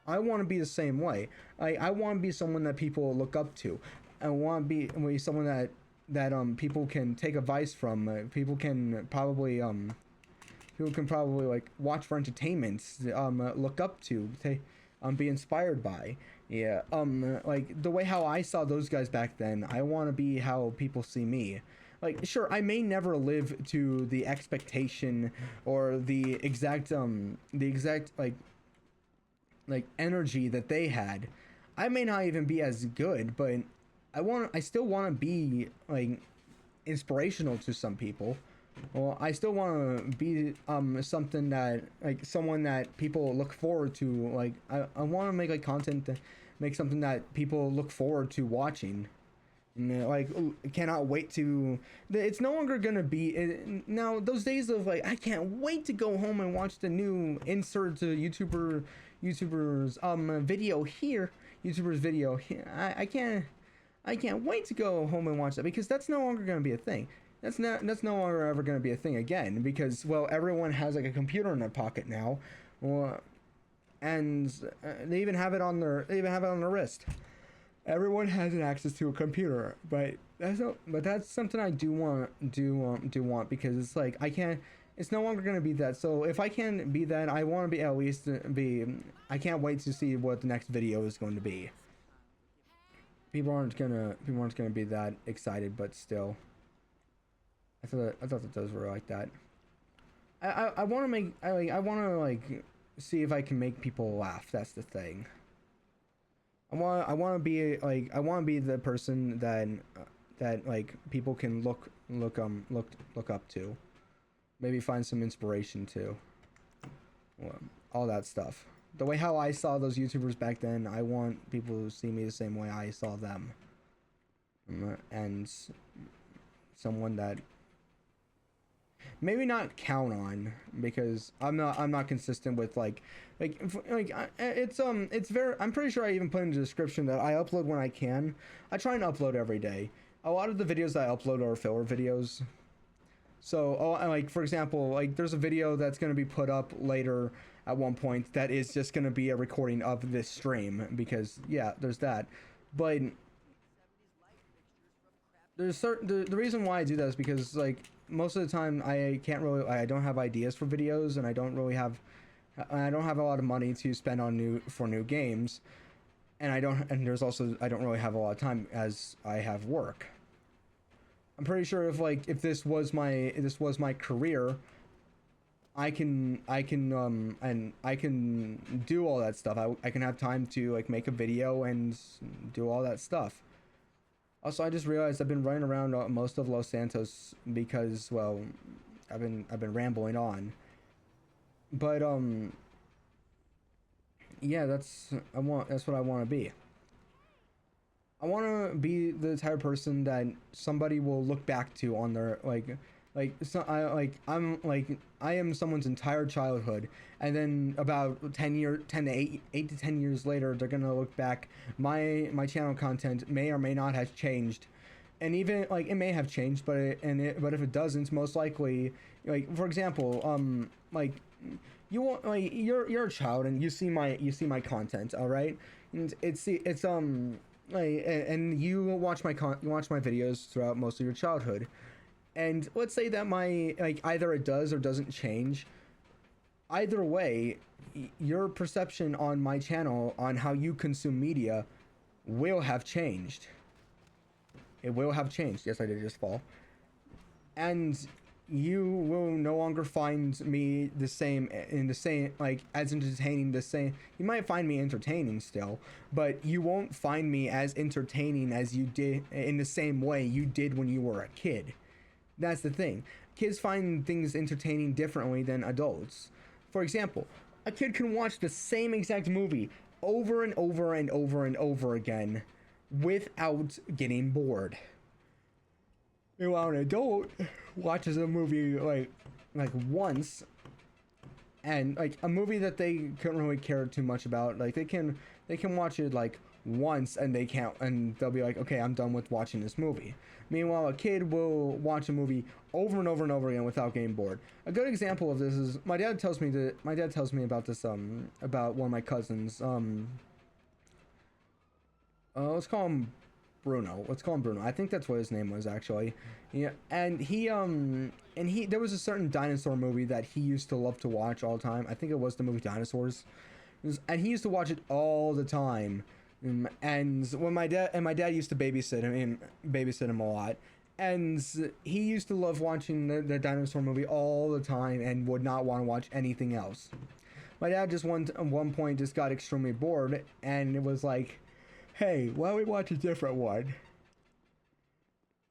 [SPEAKER 1] I want to be the same way. I want to be someone that people look up to. I want to be someone that people can take advice from. People can probably like watch for entertainment, look up to, be inspired by. Yeah, like the way how I saw those guys back then, I want to be how people see me. Like, sure, I may never live to the expectation or the exact like energy that they had. I may not even be as good, but I still want to be like inspirational to some people. Well, I still want to be something that like someone that people look forward to. Like I want to make like content that make something that people look forward to watching. Like, cannot wait to. It's no longer gonna be now. Those days of like, I can't wait to go home and watch the new insert to YouTuber's video here. YouTuber's video here. I can't wait to go home and watch that, because that's no longer gonna be a thing. That's no longer ever gonna be a thing again, because, well, everyone has like a computer in their pocket now, well, and they even have it on their wrist. Everyone has an access to a computer, but that's something I do want, because it's like, I can't. It's no longer gonna be that. So if I can be that, I want to be at least be. I can't wait to see what the next video is going to be. People aren't gonna be that excited, but still. I thought that those were like that. I want to make. I want to like see if I can make people laugh. That's the thing. I want to be like, I want to be the person that like people can look up to, maybe find some inspiration to, all that stuff. The way how I saw those YouTubers back then, I want people to see me the same way I saw them, and someone that maybe not count on, because I'm not consistent with it's very. I'm pretty sure I even put in the description that I upload when I can. I try and upload every day. A lot of the videos that I upload are filler videos. So, like, for example, like, there's a video that's going to be put up later at one point that is just going to be a recording of this stream, because yeah, there's that. But there's the reason why I do that is because, like, most of the time I don't have ideas for videos, and I don't have a lot of money to spend on new games, and I don't really have a lot of time, as I have work. I'm pretty sure if this was my career, I can do all that stuff. I can have time to like make a video and do all that stuff. Also, I just realized I've been running around most of Los Santos because, well, I've been rambling on. But yeah, that's what I want to be. I want to be the type of person that somebody will look back to on their I am someone's entire childhood, and then about 8 to 10 years later, they're gonna look back. My channel content may or may not have changed, and even like it may have changed, but if it doesn't, most likely, like, for example, like, you're a child and you see my content, all right, and it's like, and you watch my videos throughout most of your childhood. And let's say that either it does or doesn't change. Either way, your perception on my channel on how you consume media will have changed. It will have changed. Yes, I did just fall. And you will no longer find me as entertaining the same. You might find me entertaining still, but you won't find me as entertaining as you did in the same way you did when you were a kid. That's the thing. Kids find things entertaining differently than adults. For example, a kid can watch the same exact movie over and over and over and over again without getting bored. While an adult watches a movie like once, and like a movie that they couldn't really care too much about, like they can watch it like once and they'll be like, okay, I'm done with watching this movie. Meanwhile, a kid will watch a movie over and over and over again without getting bored. A good example of this is my dad tells me about this about one of my cousins. Let's call him Bruno. I think that's what his name was, actually. Yeah, and he there was a certain dinosaur movie that he used to love to watch all the time. I think it was the movie Dinosaurs. And he used to watch it all the time. And when my dad used to babysit him a lot, and he used to love watching the dinosaur movie all the time and would not want to watch anything else. My dad just at one point just got extremely bored, and it was like, hey, why don't we watch a different one?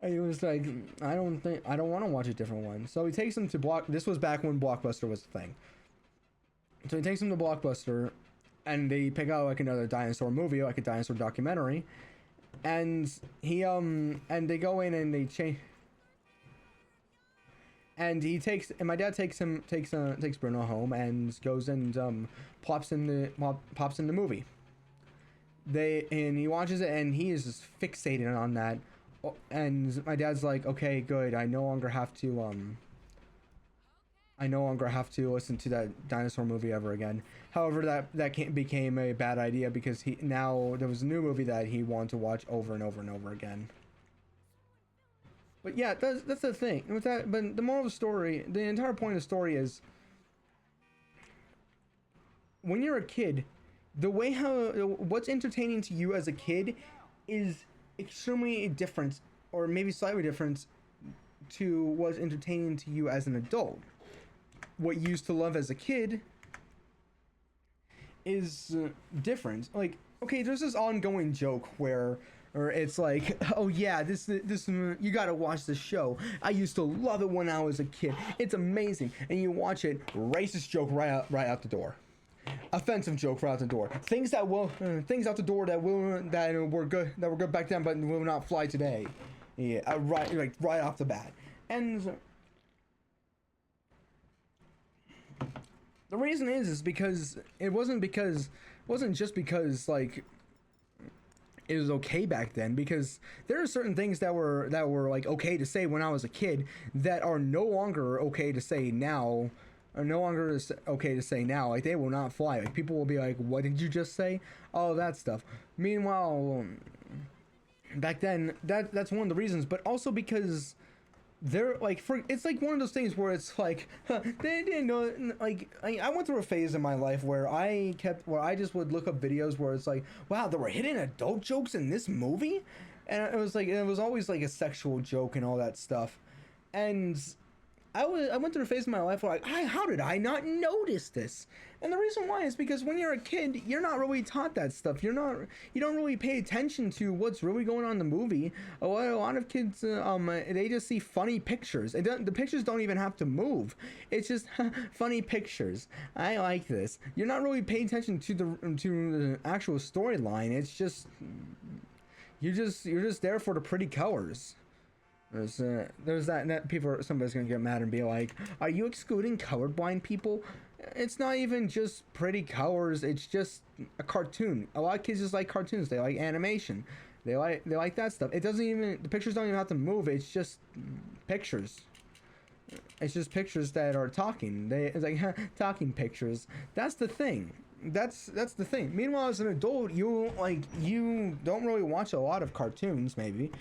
[SPEAKER 1] And he was like, I don't want to watch a different one. So he takes him to this was back when Blockbuster was the thing. So he takes him to Blockbuster, and they pick out like another dinosaur movie, like a dinosaur documentary, and and they go in and they change. And my dad takes Bruno home and goes and pops in the movie. And he watches it and he is just fixated on that. And my dad's like, okay, good. I no longer have to listen to that dinosaur movie ever again. However, that became a bad idea because there was a new movie that he wanted to watch over and over and over again. But yeah, that's the thing with that. But the moral of the story, the entire point of the story is, when you're a kid, what's entertaining to you as a kid is extremely different, or maybe slightly different, to what's entertaining to you as an adult. What you used to love as a kid is different. Like, okay, there's this ongoing joke where, or it's like, oh yeah, this you gotta watch this show. I used to love it when I was a kid. It's amazing, and you watch it. Racist joke right out the door. Offensive joke right out the door. Things out the door that were good back then, but will not fly today. Yeah, right off the bat. And the reason is because it wasn't just because like it was okay back then, because there are certain things that were like okay to say when I was a kid that are no longer okay to say now, like they will not fly. Like people will be like, what did you just say? All that stuff. Meanwhile, back then that's one of the reasons, but also because they're like, it's like one of those things where it's like they didn't know. Like I went through a phase in my life where I just would look up videos where it's like, wow, there were hidden adult jokes in this movie, and it was always like a sexual joke and all that stuff. And I went through a phase in my life where like, how did I not notice this? And the reason why is because when you're a kid, you're not really taught that stuff. You don't really pay attention to what's really going on in the movie. A lot of kids, they just see funny pictures. The pictures don't even have to move. It's just funny pictures. I like this. You're not really paying attention to the actual storyline. It's just you're just there for the pretty colors. There's that somebody's gonna get mad and be like, are you excluding colorblind people? It's not even just pretty colors, it's just a cartoon. A lot of kids just like cartoons. They like animation. They like that stuff. The pictures don't even have to move. It's just pictures. It's just pictures that are talking. It's like talking pictures. That's the thing. That's the thing. Meanwhile, as an adult, you don't really watch a lot of cartoons, maybe.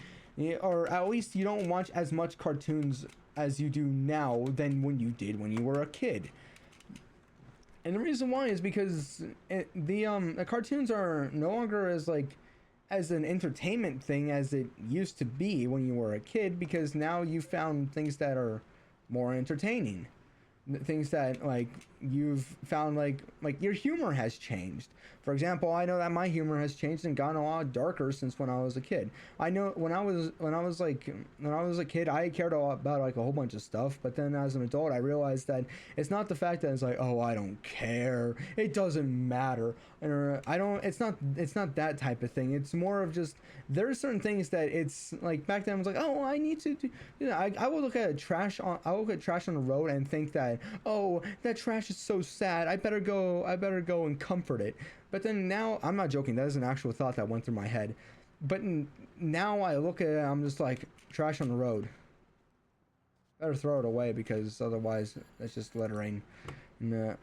[SPEAKER 1] Or at least you don't watch as much cartoons as you do now than when you did when you were a kid. And the reason why is because the cartoons are no longer as an entertainment thing as it used to be when you were a kid, because now you found things that are more entertaining. Things that like you've found like your humor has changed. For example, I know that my humor has changed and gotten a lot darker since when I was a kid. I know when I was a kid, I cared a lot about like a whole bunch of stuff, but then as an adult I realized that it's not the fact that it's like, oh, I don't care, it doesn't matter, or it's not that type of thing. It's more of just there are certain things that it's like back then I was like, oh, I need to do, I will look at trash on the road and think that, oh, that trash is so sad, I better go and comfort it. But then now, I'm not joking, that is an actual thought that went through my head. But now I look at it, I'm just like, trash on the road. Better throw it away, because otherwise, it's just littering. And,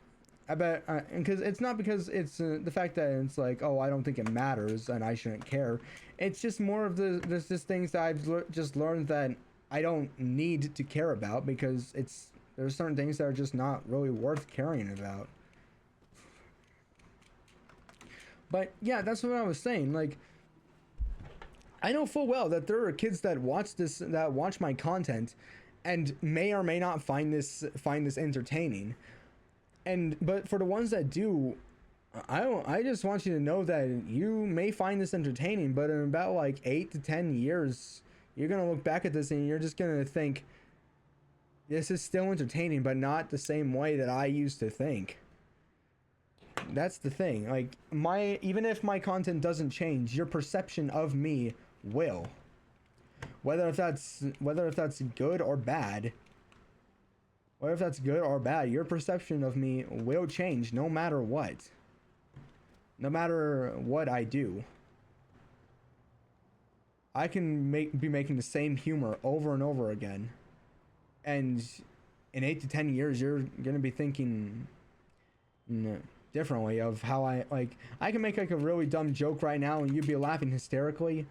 [SPEAKER 1] I bet, because it's not because it's the fact that it's like, oh, I don't think it matters and I shouldn't care. It's just more of there's just things that I've just learned that I don't need to care about, because there's certain things that are just not really worth caring about. But yeah, that's what I was saying. Like, I know full well that there are kids that watch my content and may or may not find this entertaining. But for the ones that do, I just want you to know that you may find this entertaining, but in about like 8 to 10 years, you're going to look back at this and you're just going to think, this is still entertaining, but not the same way that I used to think. That's the thing. Like, even if my content doesn't change, your perception of me will. Whether if that's good or bad, your perception of me will change no matter what. No matter what I do. I can be making the same humor over and over again. And in 8 to 10 years, you're gonna be thinking differently of how I can make like a really dumb joke right now and you'd be laughing hysterically.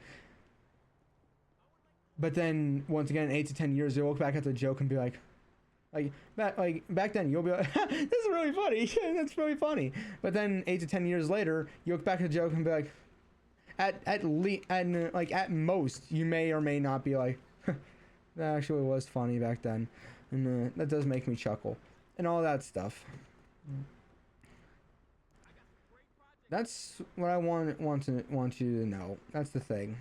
[SPEAKER 1] But then once again, 8 to 10 years, you'll look back at the joke and be like back then you'll be like, this is really funny. That's really funny. But then 8 to 10 years later, you look back at the joke and be like, at most, you may or may not be like, that actually was funny back then, and that does make me chuckle, and all that stuff. That's what I want you to know. That's the thing.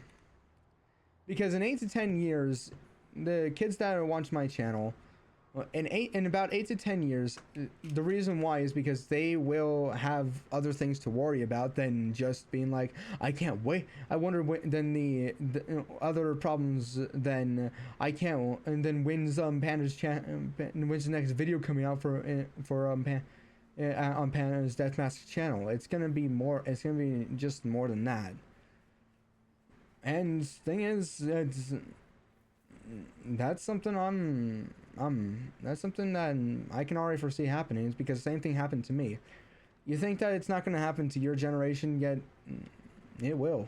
[SPEAKER 1] Because in 8 to 10 years, the kids that watch my channel, in about 8 to 10 years, the reason why is because they will have other things to worry about than just being like, I can't wait. I wonder then the other problems than I can't. And then when's Panda's when's the next video coming out for on Panda's Deathmask channel? It's gonna be more. It's gonna be just more than that. And thing is, that's something that's something that I can already foresee happening. It's because the same thing happened to me. You think that it's not going to happen to your generation, yet it will.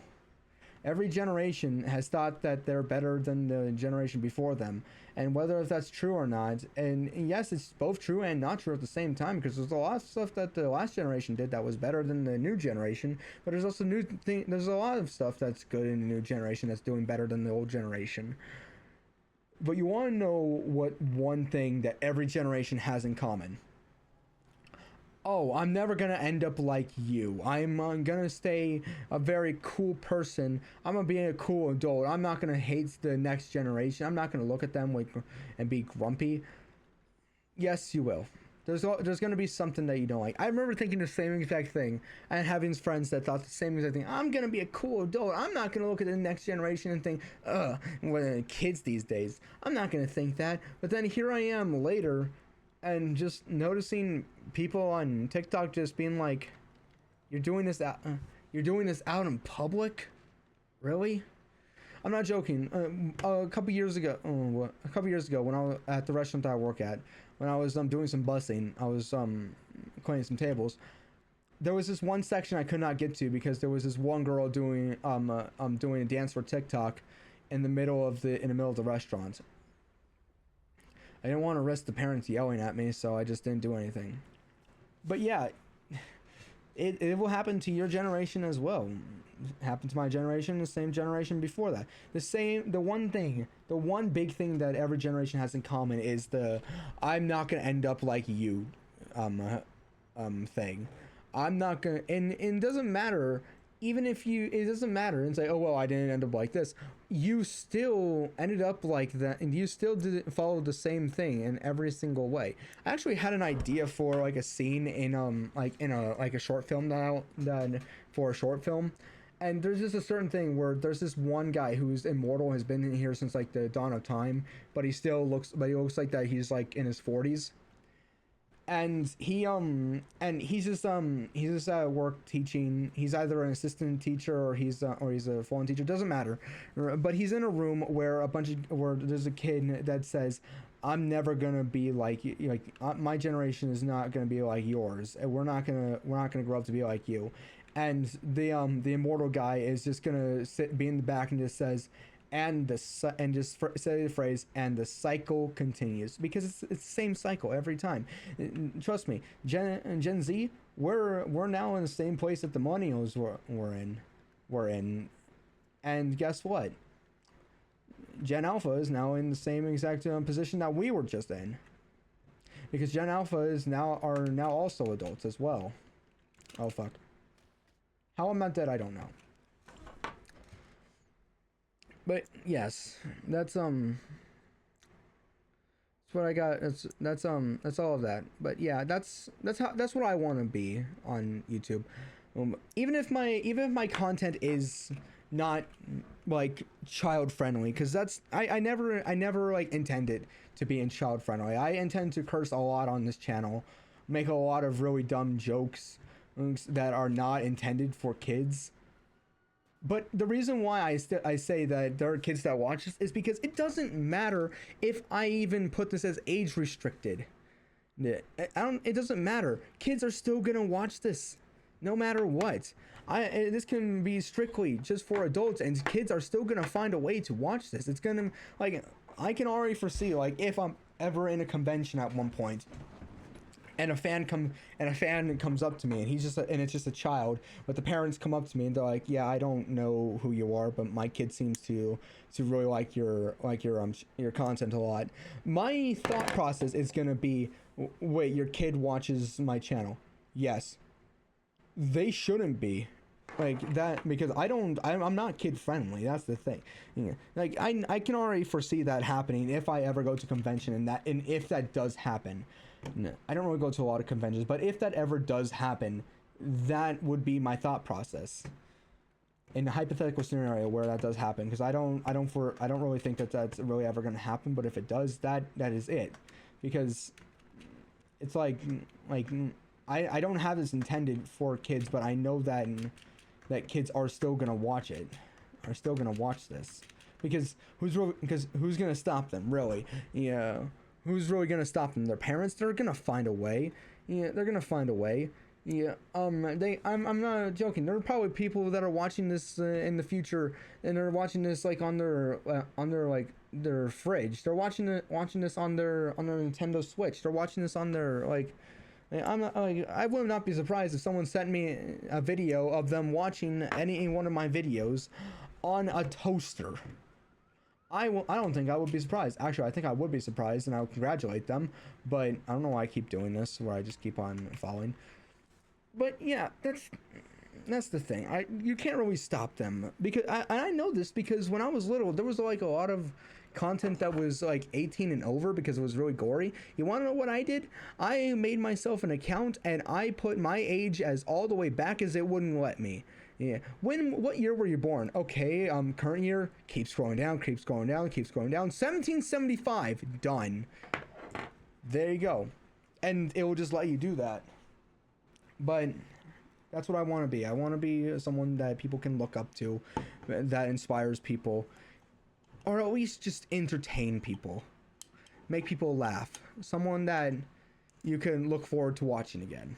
[SPEAKER 1] Every generation has thought that they're better than the generation before them, and whether if that's true or not, and yes, it's both true and not true at the same time, because there's a lot of stuff that the last generation did that was better than the new generation, but there's also there's a lot of stuff that's good in the new generation that's doing better than the old generation. But you want to know what one thing that every generation has in common? Oh, I'm never going to end up like you. I'm going to stay a very cool person. I'm going to be a cool adult. I'm not going to hate the next generation. I'm not going to look at them and be grumpy. Yes, you will. There's going to be something that you don't like. I remember thinking the same exact thing and having friends that thought the same exact thing. I'm going to be a cool adult. I'm not going to look at the next generation and think, when kids these days. I'm not going to think that. But then here I am later and just noticing people on TikTok just being like, you're doing this out in public? Really? I'm not joking. A couple years ago when I was at the restaurant that I work at, when I was doing some busing, I was cleaning some tables. There was this one section I could not get to because there was this one girl doing a dance for TikTok in the middle of the restaurant. I didn't want to risk the parents yelling at me, so I just didn't do anything. But yeah, it will happen to your generation as well. It happened to my generation, the same generation before that. The one big thing that every generation has in common is I'm not gonna end up like you thing. I'm not gonna, and it doesn't matter. Even if it doesn't matter and say, oh well, I didn't end up like this. You still ended up like that, and you still didn't follow the same thing in every single way. I actually had an idea for like a scene in a short film for a short film, and there's just a certain thing where there's this one guy who's immortal, has been in here since like the dawn of time, but he looks like that he's like in his 40s. And he's just at work teaching. He's either an assistant teacher or he's a full-on teacher. Doesn't matter. But he's in a room where there's a kid that says, "I'm never gonna be like you. My generation is not gonna be like yours. And we're not gonna grow up to be like you." And the immortal guy is just gonna be in the back and just says, say the phrase, and the cycle continues, because it's the same cycle every time. Trust me, Gen Z, we're now in the same place that the millennials were in, and guess what? Gen Alpha is now in the same exact position that we were just in, because Gen Alpha are now also adults as well. Oh fuck! How I'm not dead, I don't know. But yes, that's what I got. That's all of that. But yeah, that's what I want to be on YouTube. Even if my content is not like child friendly, because that's I never like intended to be in child friendly. I intend to curse a lot on this channel, make a lot of really dumb jokes that are not intended for kids. But the reason why I say that there are kids that watch this is because it doesn't matter if I even put this as age restricted. It doesn't matter. Kids are still gonna watch this, no matter what. This can be strictly just for adults, and kids are still gonna find a way to watch this. It's gonna, like, I can already foresee, like, if I'm ever in a convention at one point, and a fan comes up to me, and it's just a child, but the parents come up to me and they're like, yeah, I don't know who you are, but my kid seems to really like your content a lot. My thought process is gonna be, wait, your kid watches my channel? Yes. They shouldn't be like that, because I'm not kid friendly. That's the thing. Yeah. Like I can already foresee that happening if I ever go to convention, and if that does happen. No, I don't really go to a lot of conventions, but if that ever does happen, that would be my thought process in a hypothetical scenario where that does happen, because I don't really think that that's really ever going to happen. But if it does, that is it, because it's like I don't have this intended for kids, but I know that kids are still gonna watch it, are still gonna watch this, because who's gonna stop them, really? Yeah, who's really gonna stop them? Their parents? They're gonna find a way. Yeah, they're gonna find a way. Yeah, I'm not joking. There are probably people that are watching this in the future, and they're watching this like on their like their fridge. They're watching this on their Nintendo Switch. They're watching this on their like. I would not be surprised if someone sent me a video of them watching any one of my videos on a toaster. I don't think I would be surprised. Actually, I think I would be surprised, and I would congratulate them. But I don't know why I keep doing this, where I just keep on following. But yeah, that's the thing. You can't really stop them, because I know this because when I was little, there was like a lot of content that was like 18 and over because it was really gory. You want to know what I did? I made myself an account and I put my age as all the way back as it wouldn't let me. Yeah. What year were you born? Okay, current year. Keep scrolling down, keep scrolling down, keep scrolling down. 1775. Done. There you go. And it will just let you do that. But that's what I want to be. I want to be someone that people can look up to, that inspires people, or at least just entertain people, make people laugh, someone that you can look forward to watching again.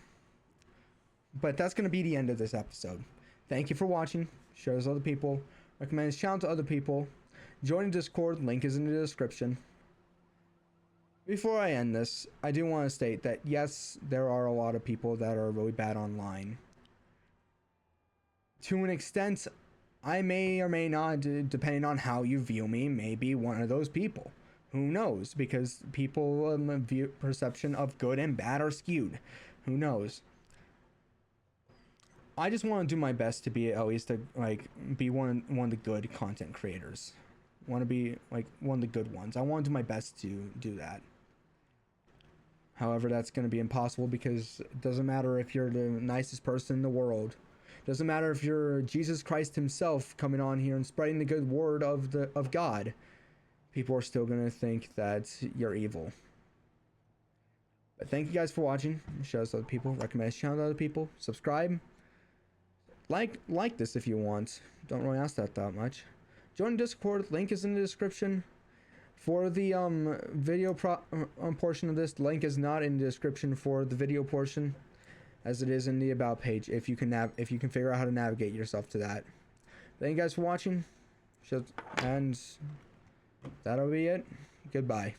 [SPEAKER 1] But that's going to be the end of this episode. Thank you for watching. Share this with other people. Recommend this channel to other people. Join the Discord. Link is in the description. Before I end this, I do want to state that yes, there are a lot of people that are really bad online. To an extent, I may or may not, depending on how you view me, may be one of those people. Who knows? Because people perception of good and bad are skewed. Who knows? I just want to do my best to be at least be one of the good content creators. Want to be like one of the good ones. I want to do my best to do that. However, that's going to be impossible, because it doesn't matter if you're the nicest person in the world. Doesn't matter if you're Jesus Christ himself coming on here and spreading the good word of God. People are still going to think that you're evil. But thank you guys for watching. Share this to other people. Recommend this channel to other people. Subscribe. Like this if you want. Don't really ask that much. Join Discord. Link is in the description. For the video portion of this, the link is not in the description for the video portion, as it is in the about page. If you can figure out how to navigate yourself to that. Thank you guys for watching, and that'll be it. Goodbye.